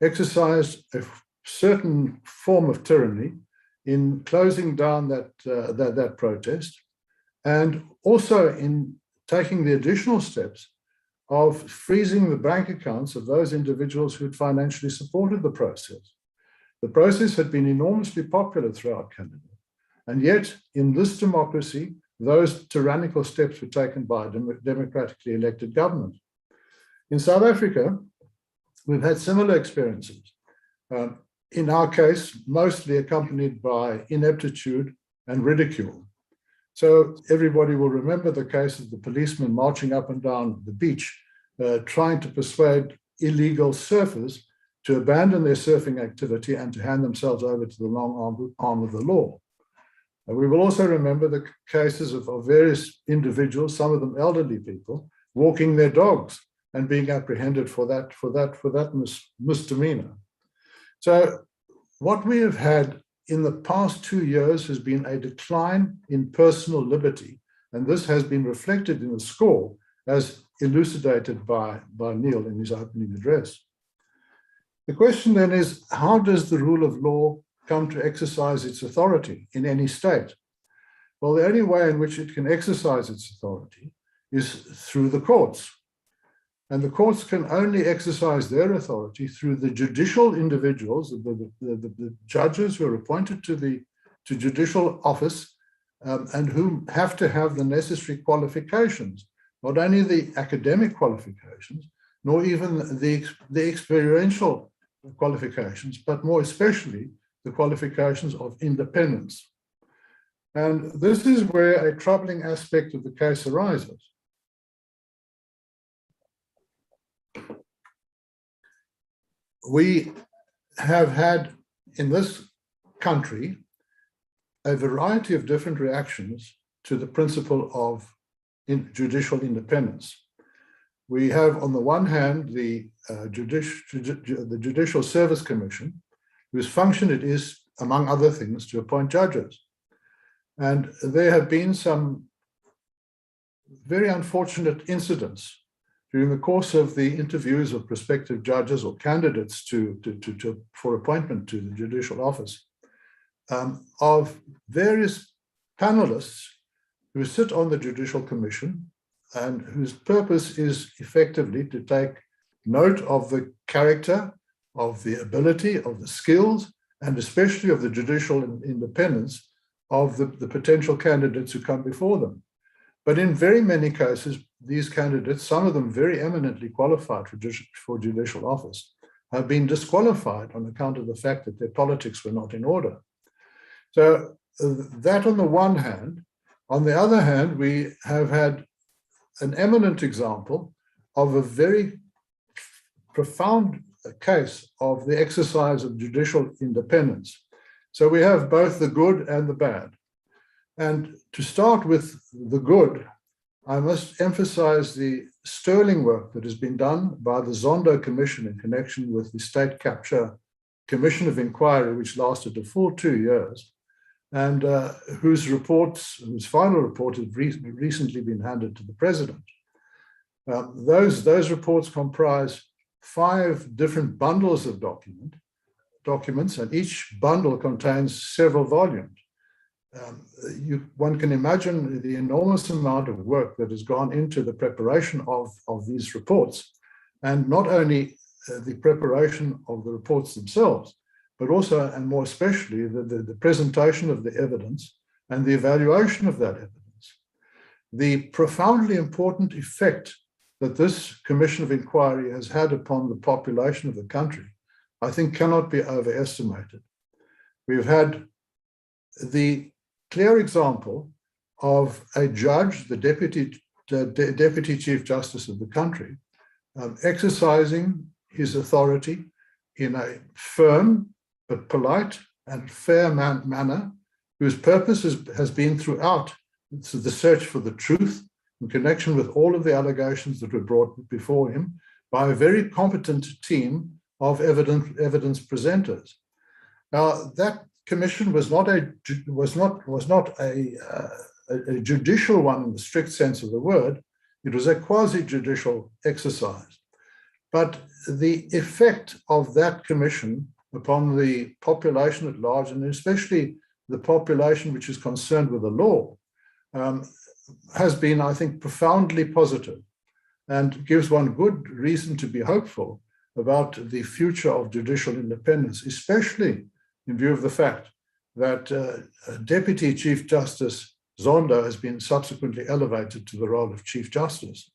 exercised a certain form of tyranny in closing down that protest, and also in taking the additional steps of freezing the bank accounts of those individuals who had financially supported the process. The process had been enormously popular throughout Canada, and yet in this democracy, those tyrannical steps were taken by a democratically elected government. In South Africa, we've had similar experiences. In our case, mostly accompanied by ineptitude and ridicule. So everybody will remember the case of the policemen marching up and down the beach, trying to persuade illegal surfers to abandon their surfing activity and to hand themselves over to the long arm of the law. We will also remember the cases of various individuals, some of them elderly people, walking their dogs and being apprehended for that misdemeanor. So what we have had in the past 2 years has been a decline in personal liberty, and this has been reflected in the score as elucidated by Neil in his opening address. The question then is, how does the rule of law come to exercise its authority in any state? Well, the only way in which it can exercise its authority is through the courts. And the courts can only exercise their authority through the judicial individuals, the judges who are appointed to judicial office, and who have to have the necessary qualifications, not only the academic qualifications, nor even the experiential qualifications, but more especially the qualifications of independence. And this is where a troubling aspect of the case arises. We have had in this country a variety of different reactions to the principle of judicial independence. We have, on the one hand, the Judicial Service Commission, whose function it is, among other things, to appoint judges. And there have been some very unfortunate incidents during the course of the interviews of prospective judges or candidates for appointment to the judicial office, of various panelists who sit on the Judicial Commission and whose purpose is effectively to take note of the character, of the ability, of the skills, and especially of the judicial independence of the potential candidates who come before them. But in very many cases, these candidates, some of them very eminently qualified for judicial office, have been disqualified on account of the fact that their politics were not in order. So that on the one hand. On the other hand, we have had an eminent example of a very profound case of the exercise of judicial independence. So we have both the good and the bad. And to start with the good, I must emphasize the sterling work that has been done by the Zondo Commission in connection with the State Capture Commission of Inquiry, which lasted a full 2 years, and whose final report has recently been handed to the President. Those reports comprise 5 different bundles of documents, and each bundle contains several volumes. One can imagine the enormous amount of work that has gone into the preparation of these reports, and not only the preparation of the reports themselves, but also, and more especially, the presentation of the evidence and the evaluation of that evidence. The profoundly important effect that this Commission of Inquiry has had upon the population of the country, I think, cannot be overestimated. We've had the clear example of a judge, the Deputy Chief Justice of the country, exercising his authority in a firm but polite and fair manner, whose purpose has been throughout the search for the truth in connection with all of the allegations that were brought before him by a very competent team of evidence presenters. Now, that commission was not a judicial one in the strict sense of the word. It was a quasi-judicial exercise. But the effect of that commission upon the population at large, and especially the population which is concerned with the law, has been, I think, profoundly positive, and gives one good reason to be hopeful about the future of judicial independence, especially in view of the fact that Deputy Chief Justice Zondo has been subsequently elevated to the role of Chief Justice.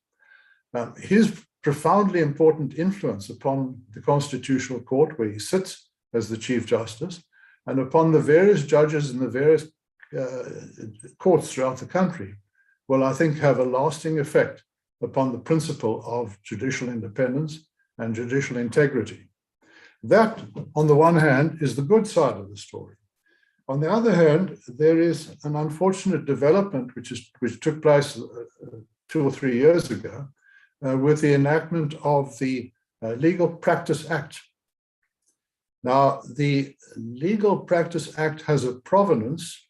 His profoundly important influence upon the Constitutional Court, where he sits as the Chief Justice, and upon the various judges in the various courts throughout the country, will, I think, have a lasting effect upon the principle of judicial independence and judicial integrity. That, on the one hand, is the good side of the story. On the other hand, there is an unfortunate development which took place 2 or 3 years ago with the enactment of the Legal Practice Act. Now, the Legal Practice Act has a provenance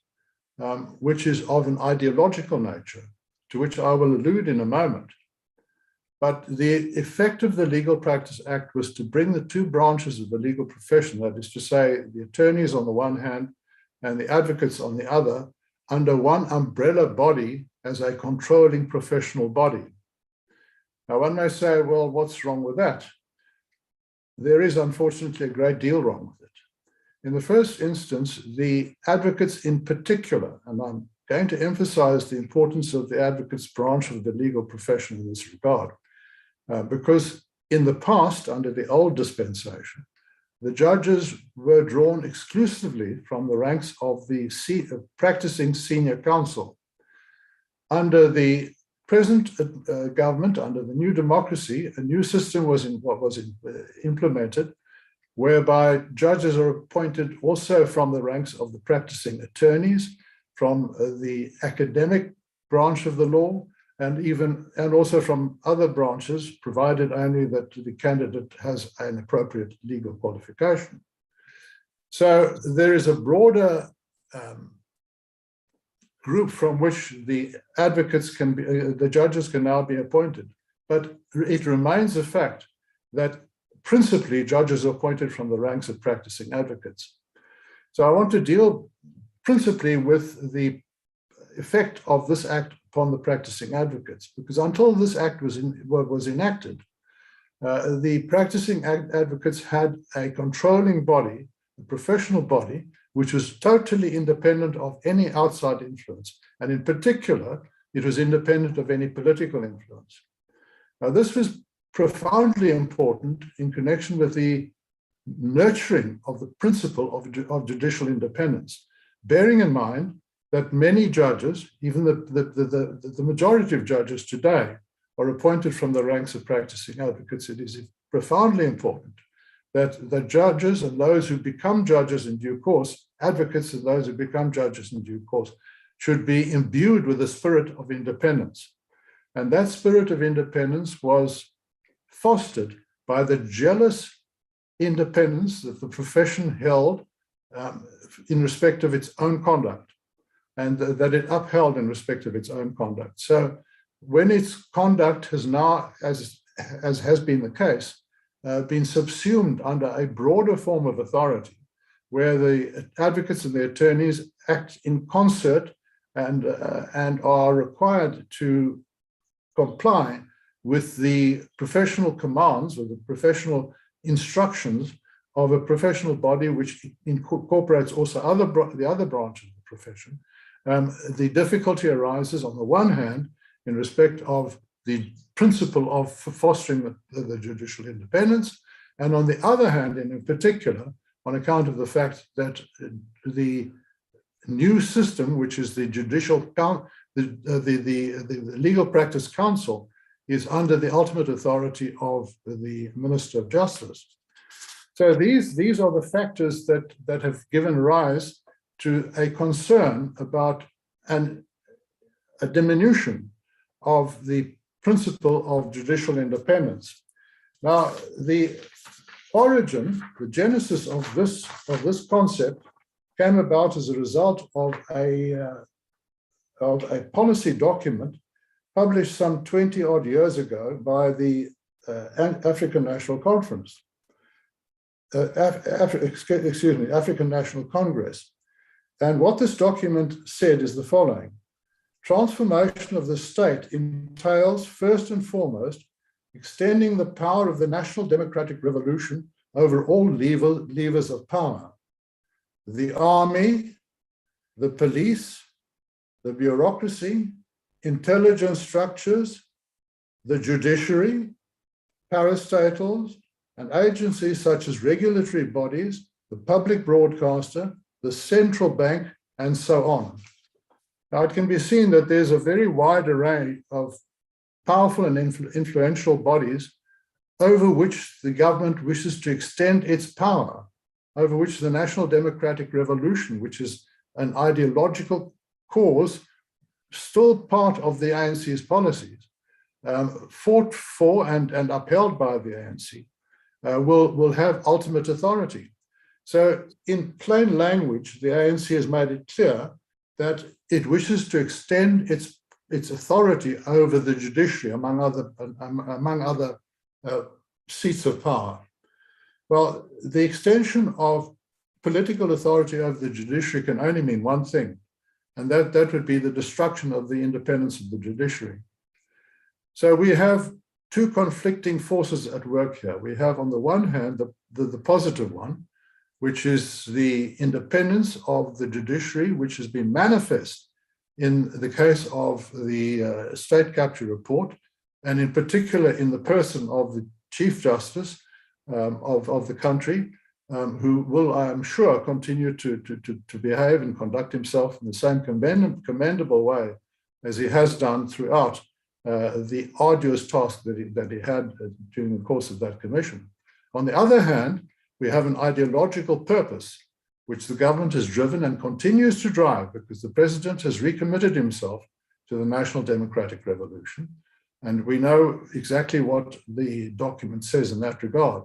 which is of an ideological nature, to which I will allude in a moment. But the effect of the Legal Practice Act was to bring the two branches of the legal profession, that is to say, the attorneys on the one hand and the advocates on the other, under one umbrella body as a controlling professional body. Now, one may say, well, what's wrong with that? There is, unfortunately, a great deal wrong with it. In the first instance, the advocates in particular, and I'm going to emphasize the importance of the advocates branch of the legal profession in this regard, because in the past, under the old dispensation, the judges were drawn exclusively from the ranks of the practicing senior counsel. Under the present government, under the new democracy, a new system was implemented, whereby judges are appointed also from the ranks of the practicing attorneys, from the academic branch of the law, and also from other branches, provided only that the candidate has an appropriate legal qualification. So there is a broader group from which the advocates can be, the judges can now be appointed. But it remains a fact that principally judges are appointed from the ranks of practicing advocates. So I want to deal principally with the effect of this act upon the practicing advocates, because until this act was enacted, the practicing advocates had a controlling body, a professional body, which was totally independent of any outside influence. And in particular, it was independent of any political influence. Now, this was profoundly important in connection with the nurturing of the principle of judicial independence, bearing in mind that many judges, even the majority of judges today, are appointed from the ranks of practicing advocates. It is profoundly important that the judges and those who become judges in due course, advocates and those who become judges in due course, should be imbued with the spirit of independence. And that spirit of independence was fostered by the jealous independence that the profession held in respect of its own conduct, and that it upheld in respect of its own conduct. So when its conduct has now, as has been the case, been subsumed under a broader form of authority, where the advocates and the attorneys act in concert and are required to comply with the professional commands or the professional instructions of a professional body which incorporates also the other branches of the profession, the difficulty arises on the one hand in respect of the principle of fostering the judicial independence, and on the other hand, and in particular, on account of the fact that the new system, which is the the Legal Practice Council, is under the ultimate authority of the Minister of Justice. So these are the factors that have given rise to a concern about a diminution of the principle of judicial independence. Now, the origin, the genesis of this concept came about as a result of a policy document published some 20 odd years ago by the African National Conference, African National Congress. And what this document said is the following: transformation of the state entails, first and foremost, extending the power of the national democratic revolution over all levers of power: the army, the police, the bureaucracy, intelligence structures, the judiciary, parastatals, and agencies such as regulatory bodies, the public broadcaster, the central bank, and so on. Now, it can be seen that there's a very wide array of powerful and influential bodies over which the government wishes to extend its power, over which the National Democratic Revolution, which is an ideological cause, still part of the ANC's policies, fought for and upheld by the ANC, will have ultimate authority. So in plain language, the ANC has made it clear that it wishes to extend its authority over the judiciary, among other seats of power. Well, the extension of political authority over the judiciary can only mean one thing, and that would be the destruction of the independence of the judiciary. So we have two conflicting forces at work here. We have, on the one hand, the positive one, which is the independence of the judiciary, which has been manifest in the case of the state capture report, and in particular in the person of the Chief Justice of the country, who will, I am sure, continue to behave and conduct himself in the same commendable way as he has done throughout the arduous task that he had during the course of that commission. On the other hand, we have an ideological purpose which the government has driven and continues to drive, because the president has recommitted himself to the National Democratic Revolution. And we know exactly what the document says in that regard.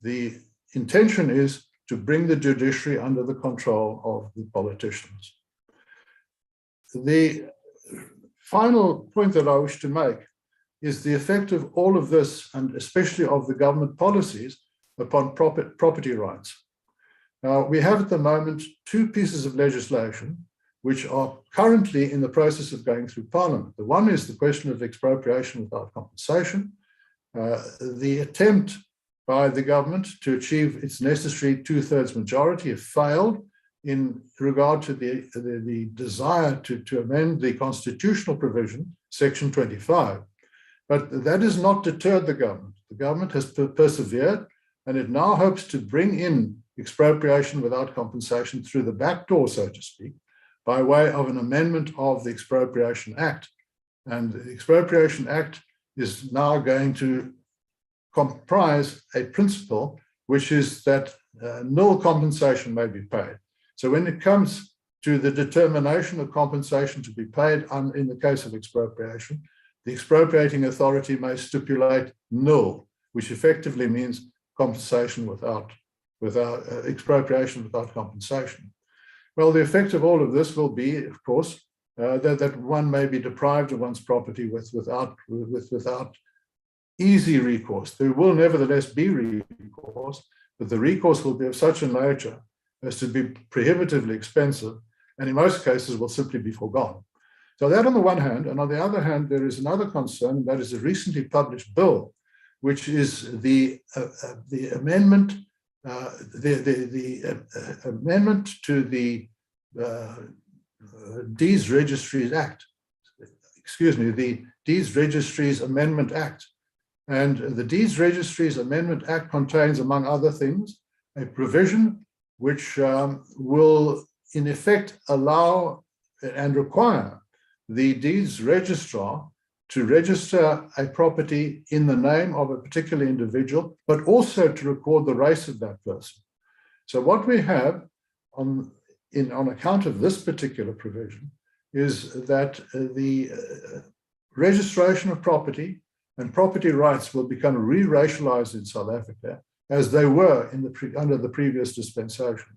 The intention is to bring the judiciary under the control of the politicians. The final point that I wish to make is the effect of all of this, and especially of the government policies, upon property rights. Now, we have at the moment two pieces of legislation which are currently in the process of going through Parliament. The one is the question of expropriation without compensation. The attempt by the government to achieve its necessary 2/3 majority have failed in regard to the desire to amend the constitutional provision, Section 25. But that has not deterred the government. The government has persevered, and it now hopes to bring in expropriation without compensation through the back door, so to speak, by way of an amendment of the Expropriation Act. And the Expropriation Act is now going to comprise a principle, which is that nil compensation may be paid. So when it comes to the determination of compensation to be paid in the case of expropriation, the expropriating authority may stipulate nil, which effectively means compensation without expropriation without compensation. Well, the effect of all of this will be, of course, that one may be deprived of one's property without easy recourse. There will nevertheless be recourse, but the recourse will be of such a nature as to be prohibitively expensive, and in most cases will simply be forgone. So that on the one hand, and on the other hand, there is another concern, and that is a recently published bill, which is the amendment to the Deeds Registries Act. The Deeds Registries Amendment Act. And the Deeds Registries Amendment Act contains, among other things, a provision which will, in effect, allow and require the deeds registrar to register a property in the name of a particular individual, but also to record the race of that person. So what we have on account of this particular provision is that the registration of property and property rights will become re-racialized in South Africa, as they were under the previous dispensation.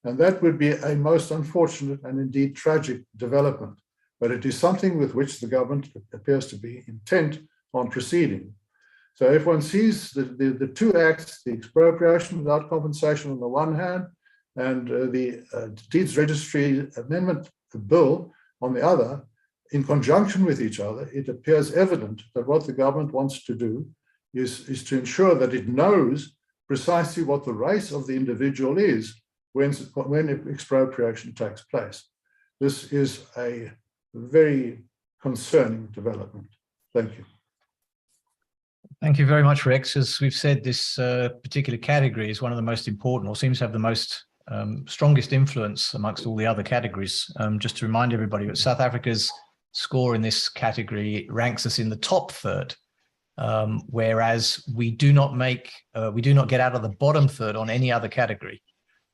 And that would be a most unfortunate and indeed tragic development. But it is something with which the government appears to be intent on proceeding. So if one sees the two acts, the expropriation without compensation on the one hand, and the deeds registry amendment bill on the other, in conjunction with each other, it appears evident that what the government wants to do is to ensure that it knows precisely what the race of the individual is when expropriation takes place. This is a very concerning development. Thank you.
Thank you very much, Rex. As we've said, this particular category is one of the most important, or seems to have the most strongest influence amongst all the other categories. Just to remind everybody that South Africa's score in this category ranks us in the top third, whereas we do not get out of the bottom third on any other category.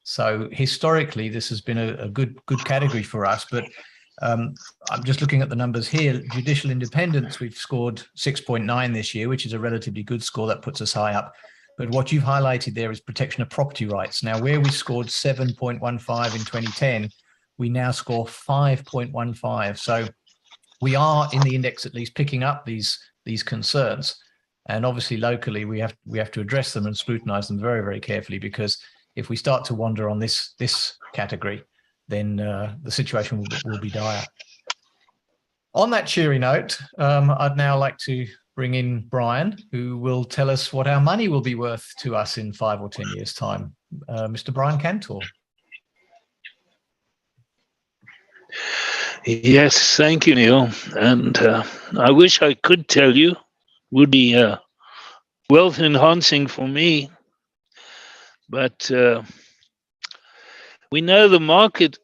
So historically, this has been a good category for us. But I'm just looking at the numbers here. Judicial independence, we've scored 6.9 this year, which is a relatively good score. That puts us high up. But what you've highlighted there is protection of property rights. Now, where we scored 7.15 in 2010, we now score 5.15. So we are, in the index at least, picking up these concerns. And obviously, locally, we have to address them and scrutinize them very, very carefully, because if we start to wander on this category, then the situation will be dire. On that cheery note, I'd now like to bring in Brian, who will tell us what our money will be worth to us in 5 or 10 years' time. Mr. Brian Kantor.
Yes, thank you, Neil. And I wish I could tell you, would be wealth enhancing for me. But we know the market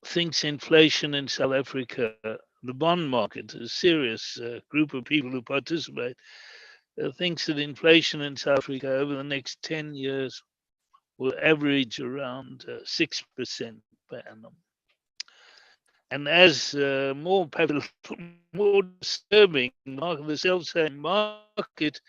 thinks inflation in South Africa, the bond market, a serious group of people who participate, thinks that inflation in South Africa over the next 10 years will average around 6% per annum. And as more disturbing, the self-same market,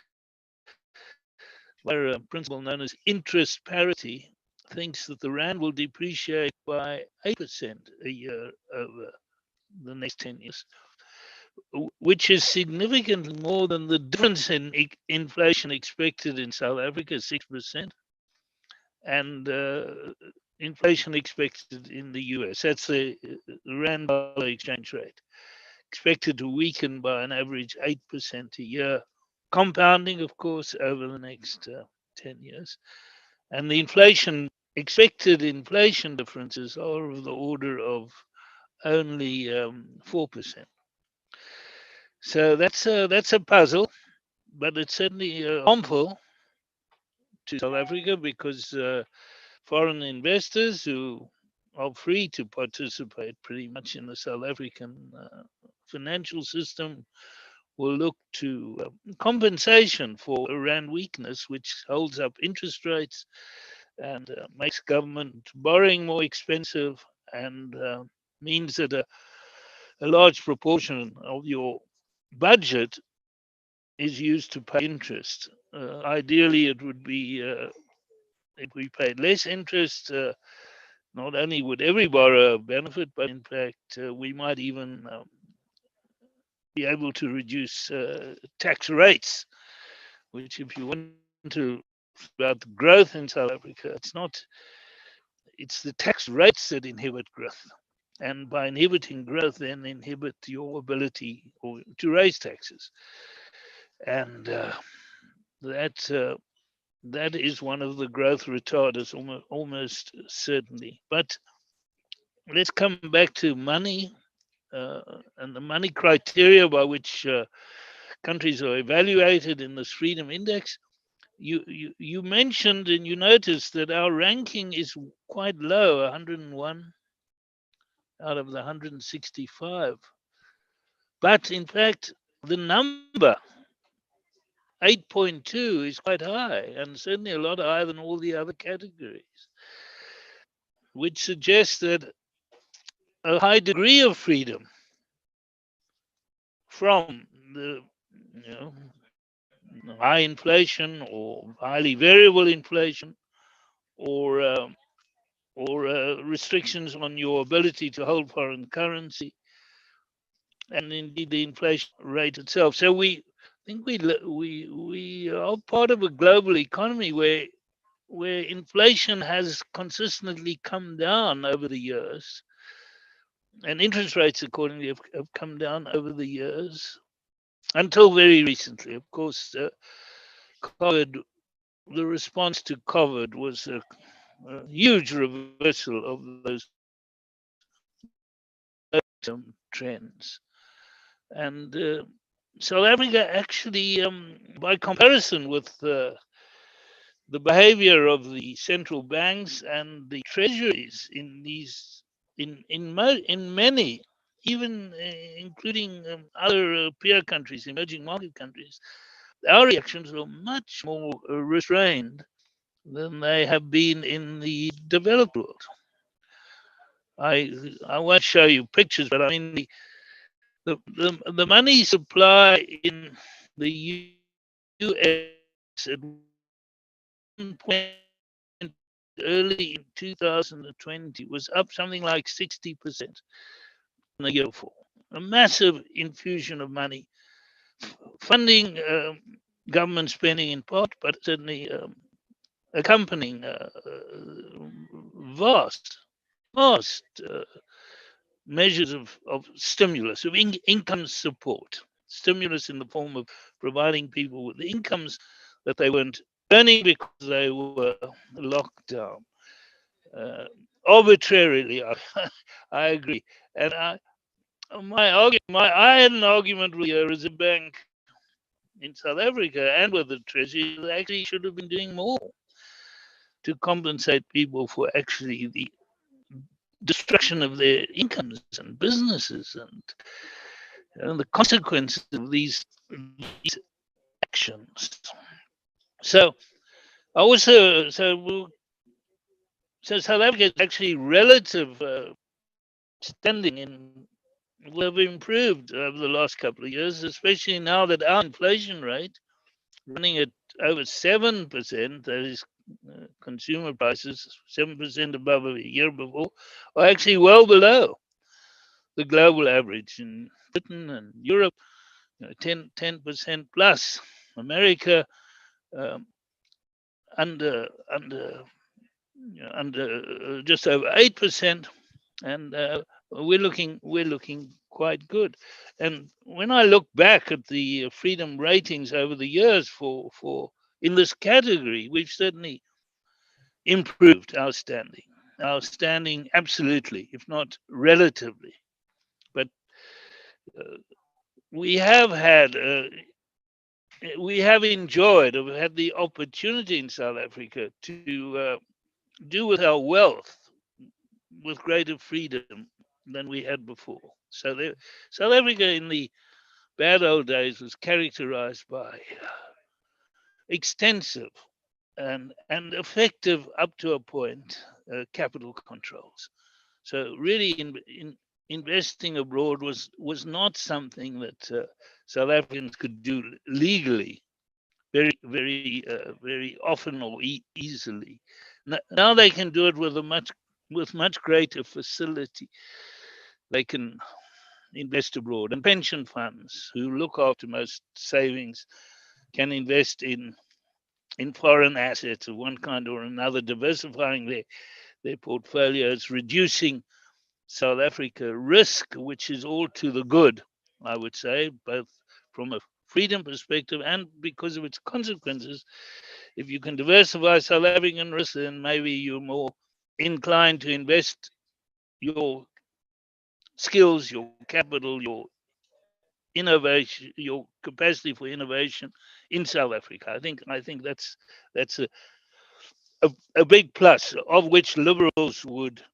where a principle known as interest parity, thinks that the rand will depreciate by 8% a year over the next 10 years, which is significantly more than the difference in inflation expected in South Africa, 6%, and inflation expected in the US. That's the rand-dollar exchange rate, expected to weaken by an average 8% a year, compounding, of course, over the next 10 years. And the expected inflation differences are of the order of only 4%. So that's a puzzle, but it's certainly harmful to South Africa, because foreign investors who are free to participate pretty much in the South African financial system will look to compensation for a rand weakness, which holds up interest rates and makes government borrowing more expensive, and means that a large proportion of your budget is used to pay interest. Ideally, it would be if we paid less interest, not only would every borrower benefit, but in fact, we might even be able to reduce tax rates, which, if you want to about the growth in South Africa, it's the tax rates that inhibit growth. And by inhibiting growth, then inhibit your ability to raise taxes. And that is one of the growth retarders, almost certainly. But let's come back to money and the money criteria by which countries are evaluated in this Freedom Index. You mentioned and you noticed that our ranking is quite low, 101 out of the 165. But in fact, the number 8.2 is quite high, and certainly a lot higher than all the other categories, which suggests that a high degree of freedom from the high inflation or highly variable inflation, restrictions on your ability to hold foreign currency, and indeed the inflation rate itself. So we think we are part of a global economy where inflation has consistently come down over the years, and interest rates accordingly have come down over the years until very recently. Of course, COVID, the response to COVID was a huge reversal of those trends. And South Africa actually, by comparison with the behavior of the central banks and the treasuries in many, even including other peer countries, emerging market countries, our reactions were much more restrained than they have been in the developed world. I won't show you pictures, but I mean the money supply in the US at one point early in 2020 was up something like 60% in the year before. A massive infusion of money, funding government spending in part, but certainly accompanying vast measures of stimulus, of income support, stimulus in the form of providing people with the incomes that they weren't earning because they were locked down. Arbitrarily, I agree. And I had an argument with the Reserve Bank in South Africa and with the Treasury. They actually should have been doing more to compensate people for actually the destruction of their incomes and businesses and the consequences of these actions. So South Africa's actually relative standing will have improved over the last couple of years, especially now that our inflation rate running at over 7%, that is consumer prices 7% above a year before, are actually well below the global average in Britain and Europe, 10% plus. America under just over 8%, and we're looking quite good. And when I look back at the freedom ratings over the years for in this category, we've certainly improved our standing. Our standing, absolutely, if not relatively. But we have enjoyed, or had the opportunity in South Africa to do with our wealth with greater freedom than we had before. So South Africa in the bad old days was characterized by extensive and effective, up to a point, capital controls. So really investing abroad was not something that South Africans could do legally very often or easily. Now they can do it with much greater facility. They can invest abroad, and pension funds who look after most savings can invest in foreign assets of one kind or another, diversifying their portfolios, reducing South Africa risk, which is all to the good, I would say, both from a freedom perspective and because of its consequences. If you can diversify South African risk, then maybe you're more inclined to invest your skills, your capital, your innovation, your capacity for innovation in South Africa. I think that's a big plus, of which liberals would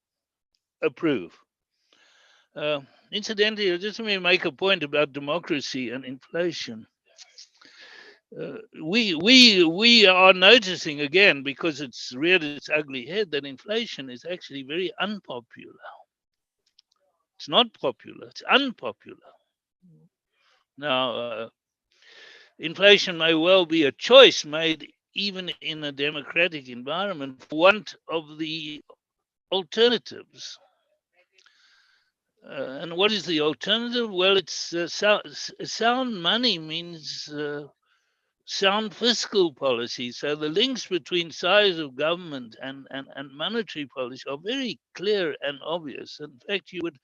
approve. Incidentally, just let me make a point about democracy and inflation. We are noticing again, because it's reared its ugly head, that inflation is actually very unpopular. It's not popular, it's unpopular. Now, inflation may well be a choice made even in a democratic environment, for want of the alternatives. And what is the alternative? Well, it's sound money means sound fiscal policy. So the links between size of government and monetary policy are very clear and obvious. In fact, you would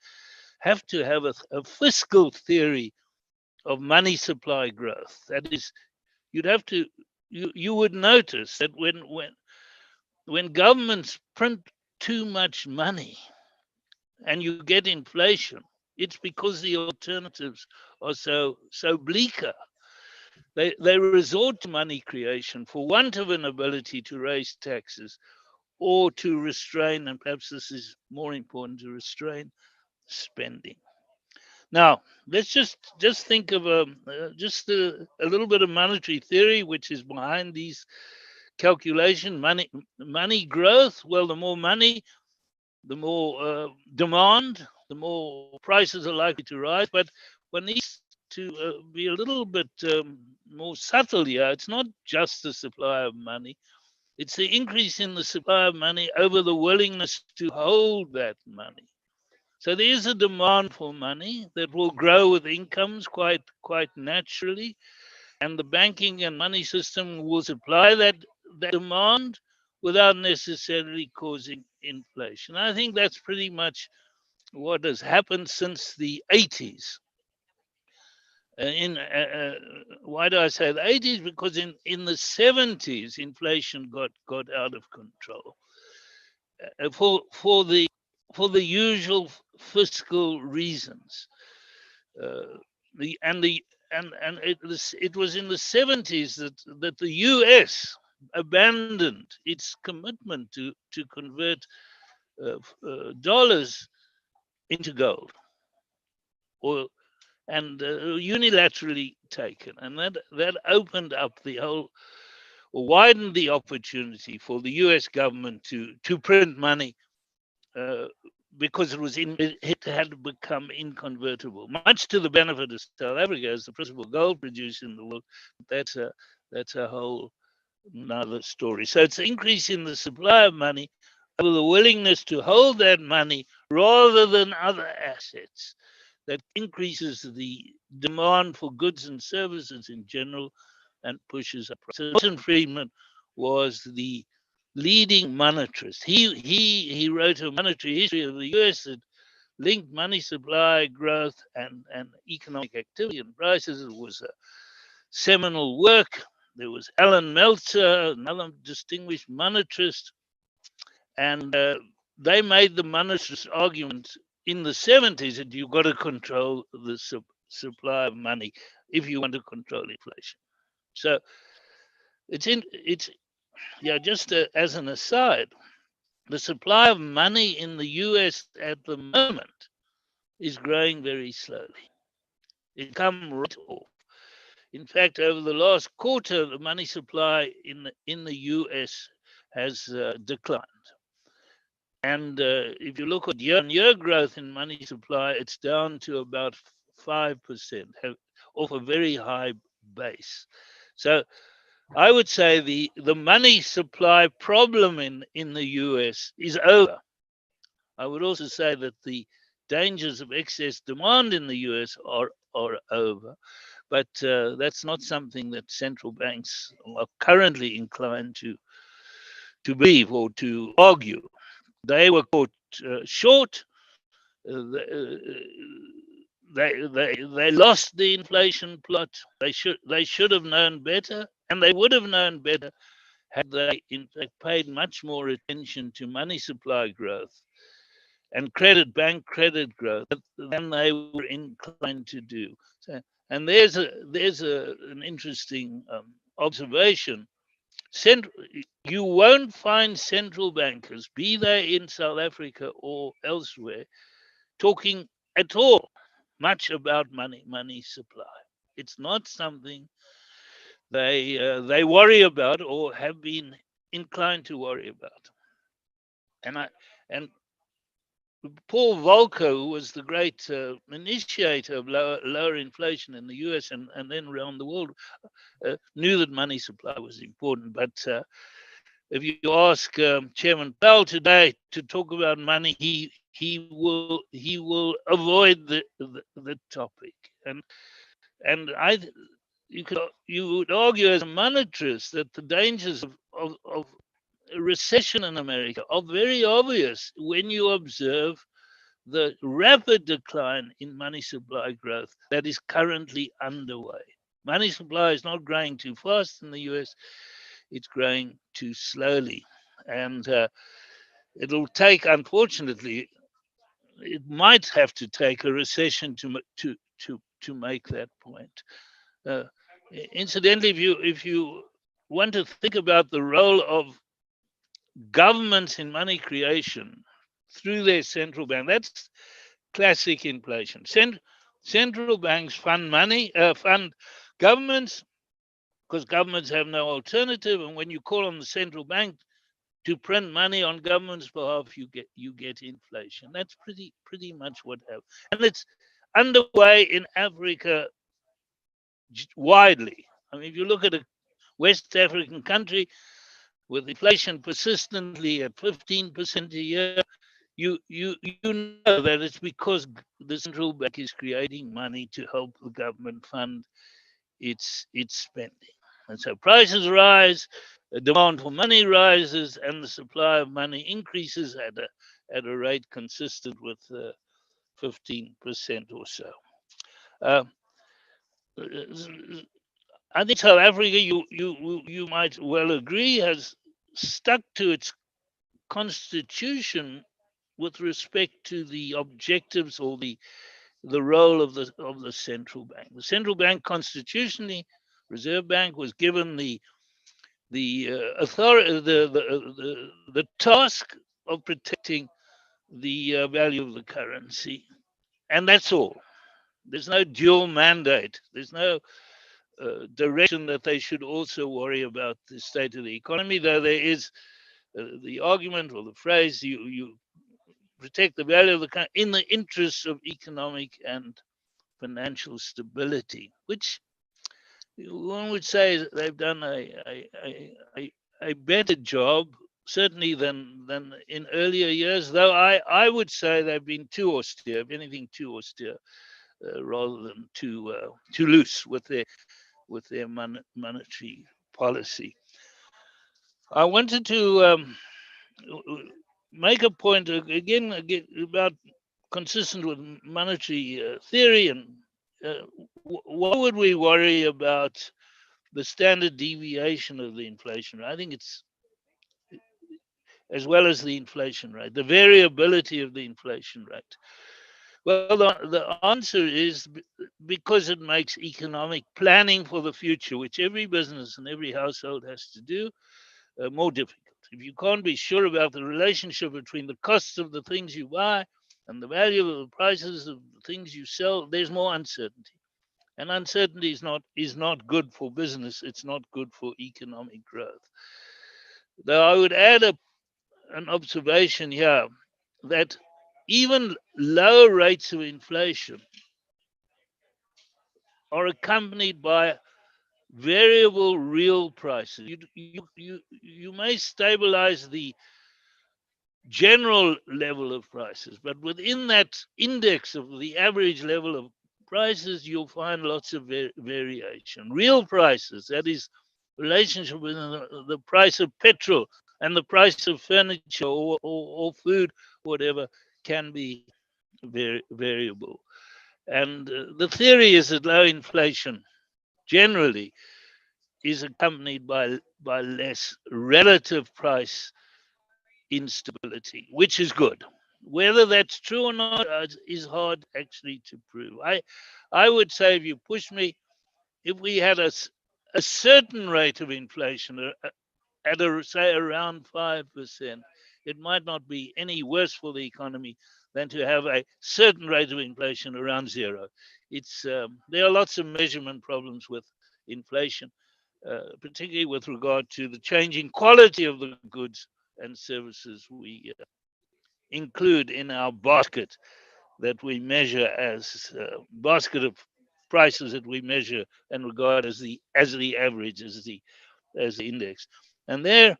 have to have a fiscal theory of money supply growth. That is, you'd have to, you would notice that when governments print too much money and you get inflation, it's because the alternatives are so bleaker. They resort to money creation for want of an ability to raise taxes or to restrain, and perhaps this is more important, to restrain spending. Now, let's just think of a little bit of monetary theory which is behind these calculations. Money growth. Well, the more money, the more demand, the more prices are likely to rise. But one needs to be a little bit more subtle here. It's not just the supply of money. It's the increase in the supply of money over the willingness to hold that money. So there is a demand for money that will grow with incomes quite naturally, and the banking and money system will supply that demand without necessarily causing inflation. I think that's pretty much what has happened since the 80s. Why do I say the 80s? Because in the 70s, inflation got out of control for the usual fiscal reasons. It was in the 70s that the US abandoned its commitment to convert dollars into gold, and unilaterally taken, and that opened up the whole, or widened the opportunity for the US government to print money because it had become inconvertible, much to the benefit of South Africa as the principal gold producer in the world. That's a whole another story. So it's an increase in the supply of money over the willingness to hold that money rather than other assets that increases the demand for goods and services in general and pushes up prices. Milton Friedman was the leading monetarist. He wrote a monetary history of the US that linked money supply growth and economic activity and prices. It was a seminal work. There was Alan Meltzer, another distinguished monetarist, and they made the monetarist argument in the 70s that you've got to control the supply of money if you want to control inflation. So just as an aside, the supply of money in the US at the moment is growing very slowly. It's come right off. In fact, over the last quarter, the money supply in the US has declined. And if you look at year-on-year growth in money supply, it's down to about 5%, off a very high base. So I would say the money supply problem in the US is over. I would also say that the dangers of excess demand in the US are over. But that's not something that central banks are currently inclined to believe or to argue. They were caught short. They lost the inflation plot. They should have known better, and they would have known better had they in fact paid much more attention to money supply growth and bank credit growth than they were inclined to do. So, and there's an interesting observation. You won't find central bankers, be they in South Africa or elsewhere, talking at all much about money supply. It's not something they worry about or have been inclined to worry about. And Paul Volcker, who was the great initiator of lower inflation in the US and then around the world, knew that money supply was important. But if you ask Chairman Powell today to talk about money, he will avoid the topic. And you would argue as a monetarist that the dangers of a recession in America are very obvious when you observe the rapid decline in money supply growth that is currently underway. Money supply is not growing too fast in the US, it's growing too slowly. And it'll take, unfortunately, it might have to take a recession to make that point. Incidentally, if you want to think about the role of governments in money creation through their central bank, that's classic inflation. Central banks fund money, fund governments, because governments have no alternative. And when you call on the central bank to print money on government's behalf, you get inflation. That's pretty much what happens, and it's underway in Africa widely. I mean, if you look at a West African country with inflation persistently at 15% a year, you know that it's because the central bank is creating money to help the government fund its spending. And so prices rise, the demand for money rises, and the supply of money increases at a rate consistent with 15% or so. I think South Africa, you might well agree, has stuck to its constitution with respect to the objectives or the role of the central bank. The central bank constitutionally, Reserve Bank, was given the authority, the task of protecting the value of the currency, and that's all. There's no dual mandate. There's no direction that they should also worry about the state of the economy, though there is the argument or the phrase, you protect the value of the country in the interests of economic and financial stability, which one would say they've done a better job, certainly than in earlier years, though I would say they've been too austere, if anything too austere, rather than too loose with their monetary policy. I wanted to make a point again about consistent with monetary theory, and why would we worry about the standard deviation of the inflation rate? I think it's, as well as the inflation rate, the variability of the inflation rate. Well, the answer is because it makes economic planning for the future, which every business and every household has to do, more difficult. If you can't be sure about the relationship between the costs of the things you buy and the value of the prices of the things you sell, there's more uncertainty. And uncertainty is not good for business. It's not good for economic growth. Though I would add an observation here that even lower rates of inflation are accompanied by variable real prices. You may stabilize the general level of prices, but within that index of the average level of prices, you'll find lots of variation. Real prices, that is, relationship with the price of petrol and the price of furniture or food, whatever, can be variable. And the theory is that low inflation generally is accompanied by less relative price instability, which is good. Whether that's true or not is hard actually to prove. I would say, if you push me, if we had a certain rate of inflation at say around 5%, it might not be any worse for the economy than to have a certain rate of inflation around zero. It's there are lots of measurement problems with inflation, particularly with regard to the changing quality of the goods and services we include in our basket that we measure as basket of prices that we measure and regard as the average, as the index. And there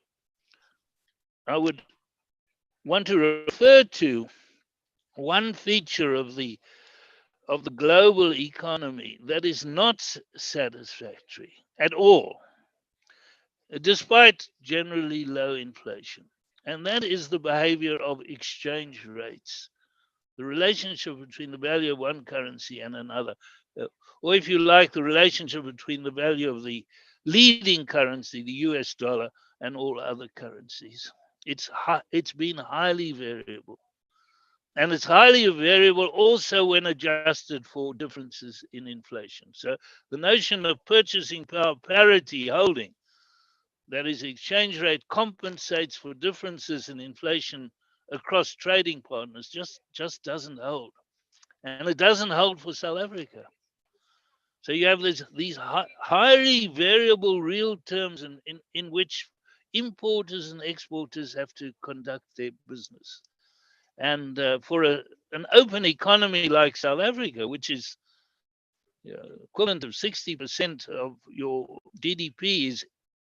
I would want to refer to one feature of the global economy that is not satisfactory at all, despite generally low inflation. And that is the behavior of exchange rates, the relationship between the value of one currency and another. Or if you like, the relationship between the value of the leading currency, the US dollar, and all other currencies. It's been highly variable. And it's highly variable also when adjusted for differences in inflation. So the notion of purchasing power parity holding, that is, exchange rate compensates for differences in inflation across trading partners, just doesn't hold. And it doesn't hold for South Africa. So you have these highly variable real terms in which importers and exporters have to conduct their business. And for an open economy like South Africa, which is equivalent of 60% of your GDP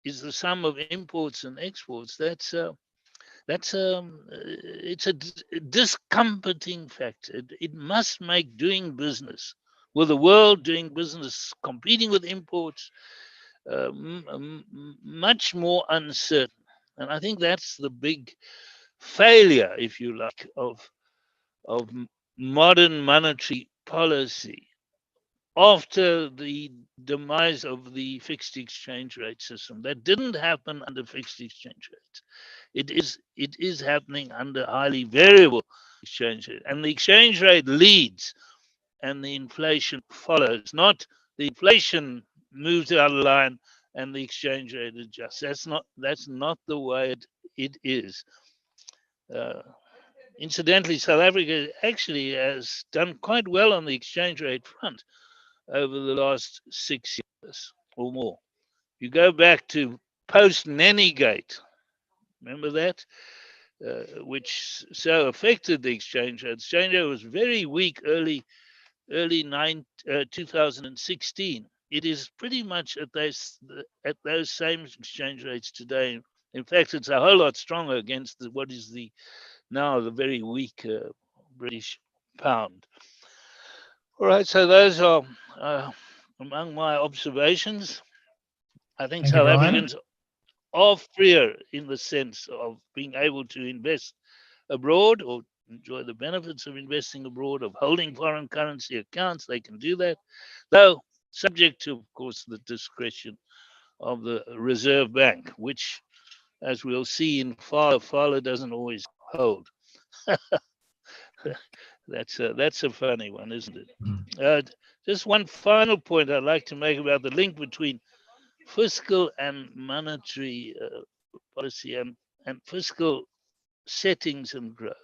is the sum of imports and exports, it's a discomforting fact. It must make doing business with the world, doing business, competing with imports, much more uncertain. And I think that's the big failure, if you like, of modern monetary policy after the demise of the fixed exchange rate system. That didn't happen under fixed exchange rates. It is happening under highly variable exchange rate, and the exchange rate leads and the inflation follows, not the inflation moves out of line and the exchange rate adjusts. That's not the way it is. Incidentally, South Africa actually has done quite well on the exchange rate front over the last 6 years or more. You go back to post-Nenigate, remember that? Which so affected the exchange rate. The exchange rate was very weak early 2016. It is pretty much at those same exchange rates today. In fact, it's a whole lot stronger against what is now the very weak British pound. All right, so those are among my observations. I think South Africans are freer in the sense of being able to invest abroad or enjoy the benefits of investing abroad, of holding foreign currency accounts. They can do that, though subject to, of course, the discretion of the Reserve Bank, which, as we'll see in Fala doesn't always hold. That's a funny one, isn't it? Just one final point I'd like to make about the link between fiscal and monetary policy and fiscal settings and growth.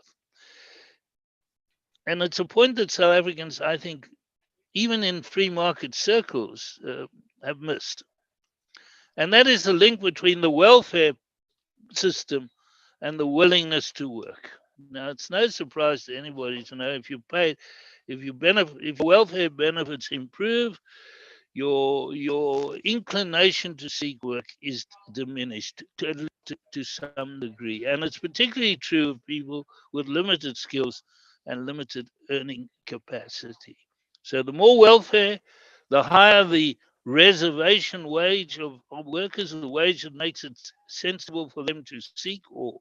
And it's a point that South Africans, I think, even in free market circles, have missed. And that is the link between the welfare system and the willingness to work. Now, it's no surprise to anybody to know if welfare benefits improve, your inclination to seek work is diminished to some degree. And it's particularly true of people with limited skills and limited earning capacity. So the more welfare, the higher the reservation wage of workers, the wage that makes it sensible for them to seek or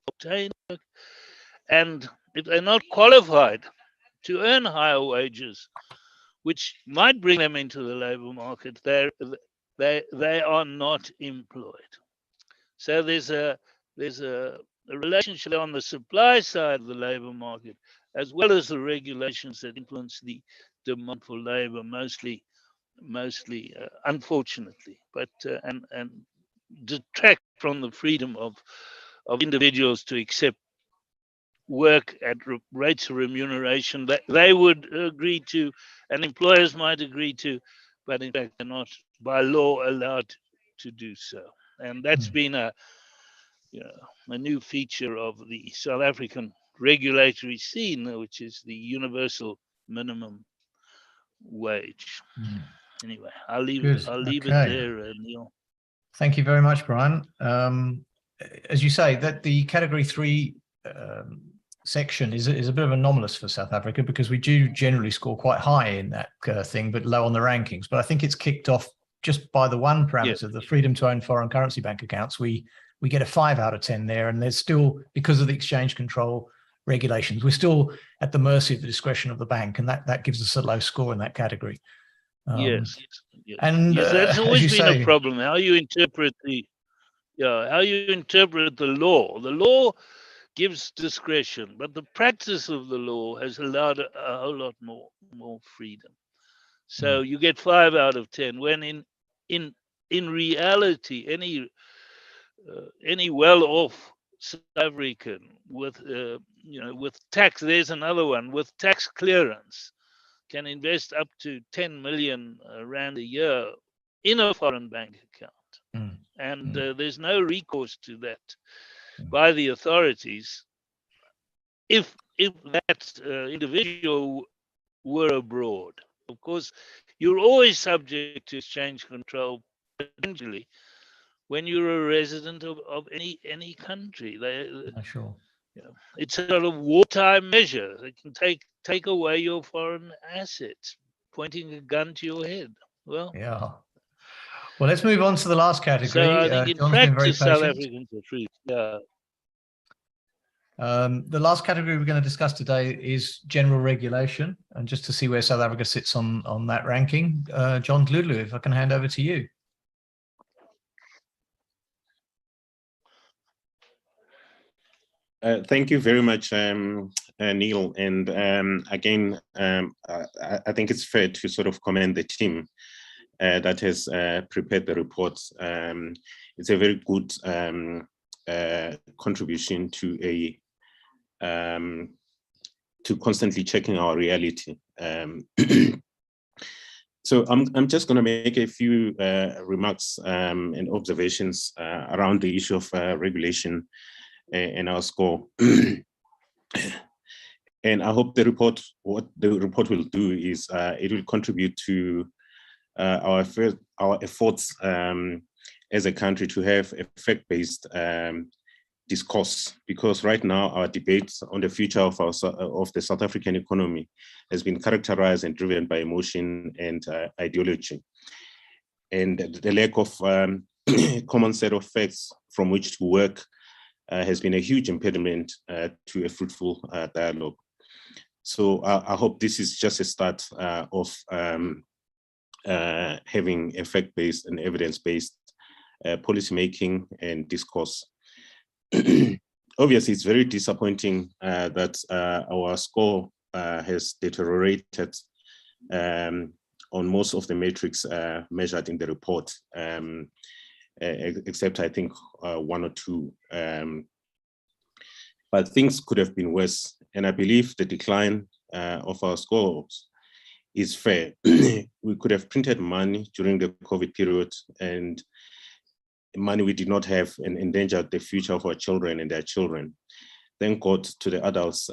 obtain work. And if they're not qualified to earn higher wages, which might bring them into the labor market, they are not employed. So there's a relationship on the supply side of the labor market, as well as the regulations that influence the demand for labor, mostly unfortunately, but and detract from the freedom of individuals to accept work at rates of remuneration that they would agree to and employers might agree to, but in fact they're not by law allowed to do so. And that's been a a new feature of the South African regulatory scene, which is the universal minimum wage. Anyway, I'll leave it there, Neil.
Thank you very much, Brian. As you say, that the Category 3 section is a bit of anomalous for South Africa, because we do generally score quite high in that thing, but low on the rankings. But I think it's kicked off just by the one parameter, the freedom to own foreign currency bank accounts. We get a 5 out of 10 there, and there's still, because of the exchange control regulations, we're still at the mercy of the discretion of the bank, and that gives us a low score in that category.
Yes.
And
that's always been
say,
a problem. How you interpret the law. The law gives discretion, but the practice of the law has allowed a whole lot more freedom. So you get 5 out of 10, when in reality, any well-off South African with tax, there's another one, with tax clearance, can invest up to 10 million rand a year in a foreign bank account. And there's no recourse to that by the authorities if that individual were abroad. Of course, you're always subject to exchange control potentially when you're a resident of any country.
Sure.
It's a sort of wartime measure. They can take away your foreign assets, pointing a gun to your head. Well,
let's move on to the last category.
So I think in practice, South Africans are free. The
last category we're going to discuss today is general regulation, and just to see where South Africa sits on that ranking, John Dludlu, if I can hand over to you.
Thank you very much, Neil. And again, I think it's fair to sort of commend the team that has prepared the report. It's a very good contribution to constantly checking our reality. So I'm just going to make a few remarks and observations around the issue of regulation and our score. And I hope what the report will do is it will contribute to our efforts as a country to have effect-based discourse, because right now our debates on the future of the South African economy has been characterized and driven by emotion and ideology, and the lack of common set of facts from which to work has been a huge impediment to a fruitful dialogue. So I hope this is just a start of having effect-based and evidence-based policymaking and discourse. Obviously, it's very disappointing that our score has deteriorated on most of the metrics measured in the report, except I think 1 or 2. But things could have been worse, and I believe the decline of our scores is fair. We could have printed money during the COVID period, and money we did not have, and endangered the future of our children and their children. Thank God to the adults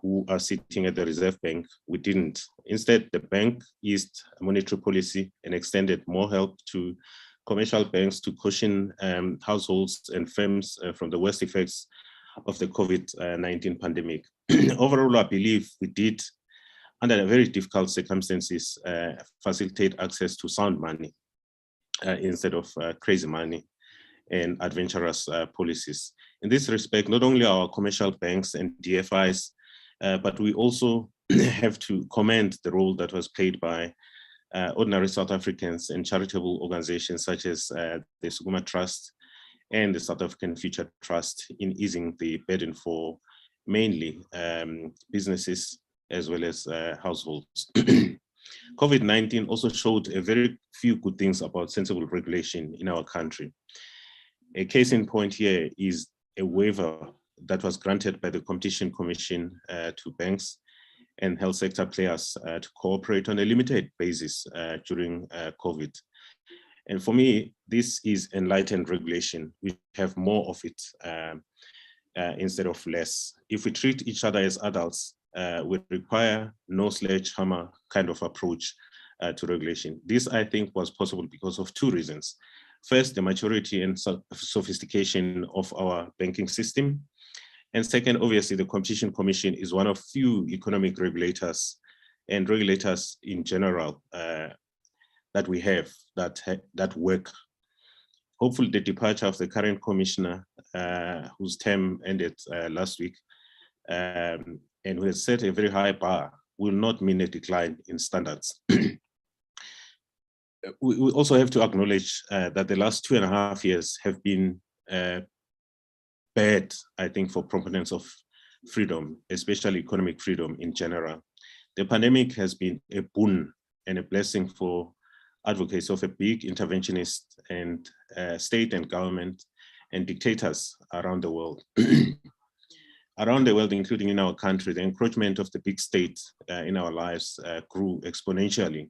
who are sitting at the Reserve Bank, we didn't. Instead, the bank eased monetary policy and extended more help to commercial banks to cushion households and firms from the worst effects of the COVID-19 pandemic. Overall, I believe we did, under very difficult circumstances, facilitate access to sound money instead of crazy money and adventurous policies. In this respect, not only our commercial banks and DFIs, but we also have to commend the role that was played by ordinary South Africans and charitable organizations such as the Sukuma Trust and the South African Future Trust in easing the burden for mainly businesses as well as households. COVID-19 also showed a very few good things about sensible regulation in our country. A case in point here is a waiver that was granted by the Competition Commission to banks and health sector players to cooperate on a limited basis during COVID. And for me, this is enlightened regulation. We have more of it instead of less. If we treat each other as adults, we require no sledgehammer kind of approach to regulation. This, I think, was possible because of two reasons. First, the maturity and sophistication of our banking system. And second, obviously, the Competition Commission is one of few economic regulators and regulators in general that we have that work. Hopefully, the departure of the current commissioner, whose term ended last week, and who has set a very high bar, will not mean a decline in standards. We also have to acknowledge that the last 2.5 years have been bad, I think, for proponents of freedom, especially economic freedom in general. The pandemic has been a boon and a blessing for advocates of a big interventionist and state and government and dictators around the world. Around the world, including in our country, the encroachment of the big state in our lives grew exponentially.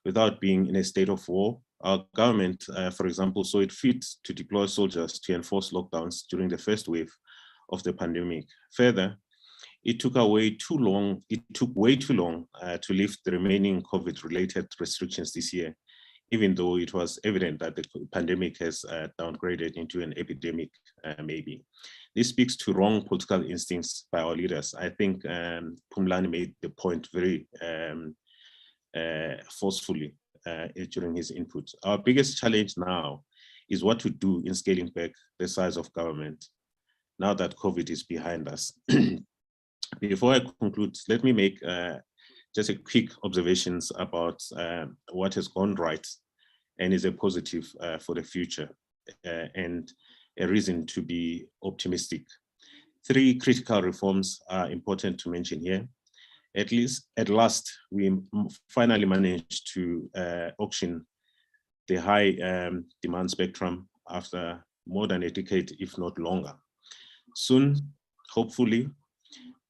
Without being in a state of war, our government, for example, saw it fit to deploy soldiers to enforce lockdowns during the first wave of the pandemic. Further, it took way too long to lift the remaining COVID-related restrictions this year, even though it was evident that the pandemic has downgraded into an epidemic, maybe. This speaks to wrong political instincts by our leaders. I think Phumlani made the point very forcefully during his input. Our biggest challenge now is what to do in scaling back the size of government now that COVID is behind us. Before I conclude, let me make just a quick observations about what has gone right and is a positive for the future and a reason to be optimistic. 3 critical reforms are important to mention here. At last, we finally managed to auction the high demand spectrum after more than a decade, if not longer. Soon, hopefully,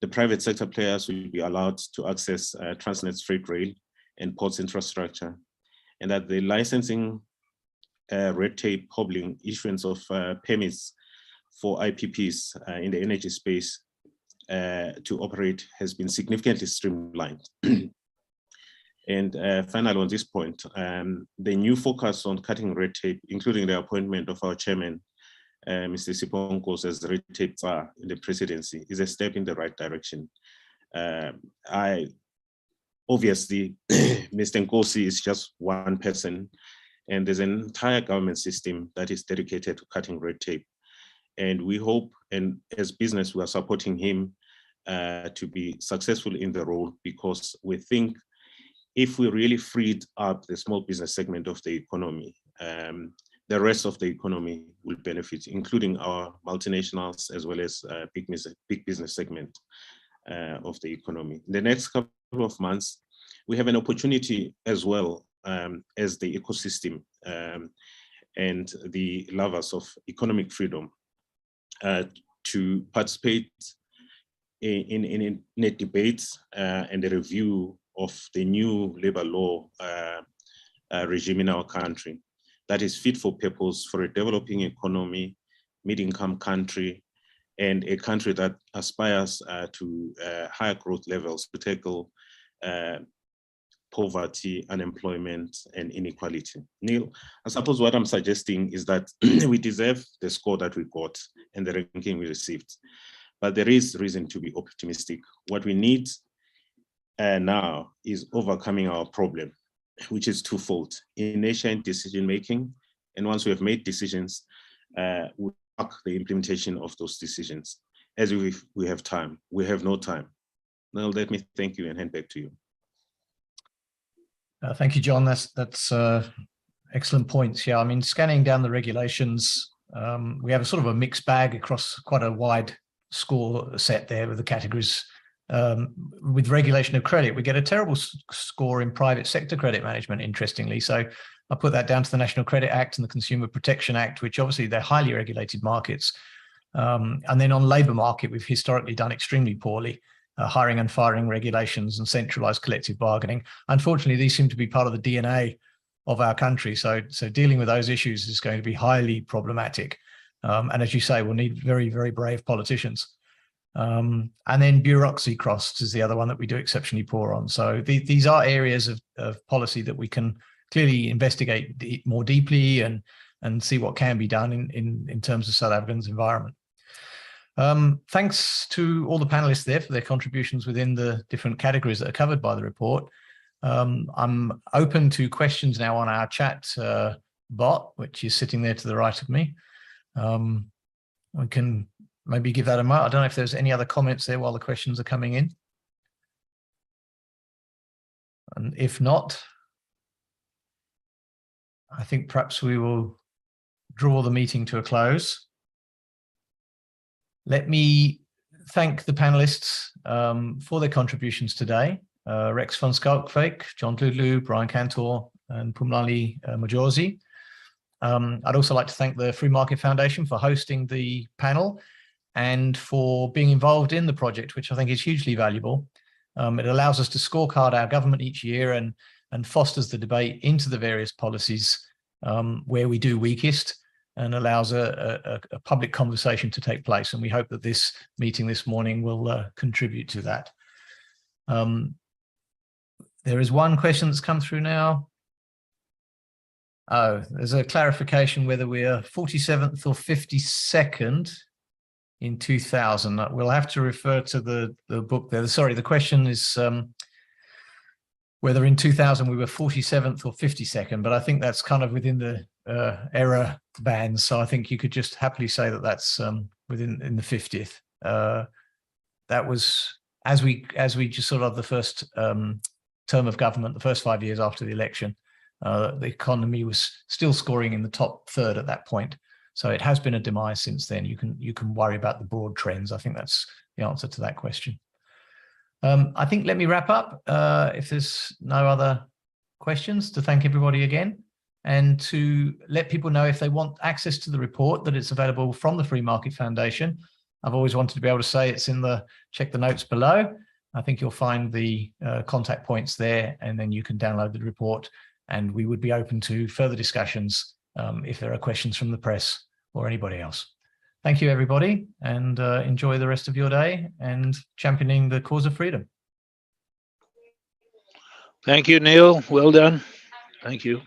the private sector players will be allowed to access Transnet's freight rail and ports infrastructure, and that the licensing red tape hobbling issuance of permits for IPPs in the energy space to operate has been significantly streamlined. And finally, on this point, the new focus on cutting red tape, including the appointment of our chairman, Mr. Siponkos, as the red tape czar in the presidency, is a step in the right direction. Obviously, Mr. Nkosi is just one person, and there's an entire government system that is dedicated to cutting red tape. And we hope, and as business, we are supporting him to be successful in the role, because we think if we really freed up the small business segment of the economy, the rest of the economy will benefit, including our multinationals as well as big business segment of the economy. In the next couple of months, we have an opportunity as well as the ecosystem and the lovers of economic freedom to participate in a debate and a review of the new labor law regime in our country that is fit for purpose for a developing economy, mid-income country, and a country that aspires to higher growth levels to tackle poverty, unemployment, and inequality. Neil, I suppose what I'm suggesting is that we deserve the score that we got and the ranking we received, but there is reason to be optimistic. What we need now is overcoming our problem, which is twofold: inertia in decision-making, and once we have made decisions, we track the implementation of those decisions. As we have time, we have no time. Now, let me thank you and hand back to you.
Thank you, John. That's excellent points. Yeah, I mean, scanning down the regulations, we have a sort of a mixed bag across quite a wide score set there with the categories. With regulation of credit, we get a terrible score in private sector credit management, interestingly. So I put that down to the National Credit Act and the Consumer Protection Act, which obviously they're highly regulated markets. And then on labour market, we've historically done extremely poorly. Hiring and firing regulations and centralized collective bargaining. Unfortunately, these seem to be part of the DNA of our country. So dealing with those issues is going to be highly problematic. And as you say, we'll need very, very brave politicians. And then bureaucracy costs is the other one that we do exceptionally poor on. So these are areas of policy that we can clearly investigate more deeply and see what can be done in terms of South Africa's environment. Thanks to all the panelists there for their contributions within the different categories that are covered by the report. I'm open to questions now on our chat bot, which is sitting there to the right of me. We can maybe give that a moment. I don't know if there's any other comments there while the questions are coming in. And if not, I think perhaps we will draw the meeting to a close. Let me thank the panelists for their contributions today. Rex van Schalkwyk, John Dludlu, Brian Kantor, and Phumlani Majozi. I'd also like to thank the Free Market Foundation for hosting the panel and for being involved in the project, which I think is hugely valuable. It allows us to scorecard our government each year and fosters the debate into the various policies where we do weakest, and allows a public conversation to take place. And we hope that this meeting this morning will contribute to that. There is one question that's come through now. Oh, there's a clarification whether we are 47th or 52nd in 2000. We'll have to refer to the book there. Sorry, the question is whether in 2000 we were 47th or 52nd, but I think that's kind of within the error band. So I think you could just happily say that that's within the 50th. That was as we just sort of the first term of government, the first 5 years after the election. The economy was still scoring in the top third at that point. So it has been a demise since then. You can worry about the broad trends. I think that's the answer to that question. I think let me wrap up if there's no other questions, to thank everybody again and to let people know if they want access to the report that it's available from the Free Market Foundation. I've always wanted to be able to say it's in the, check the notes below. I think you'll find the contact points there, and then you can download the report, and we would be open to further discussions if there are questions from the press or anybody else. Thank you, everybody, and enjoy the rest of your day and championing the cause of freedom.
Thank you, Neil. Well done. Thank you.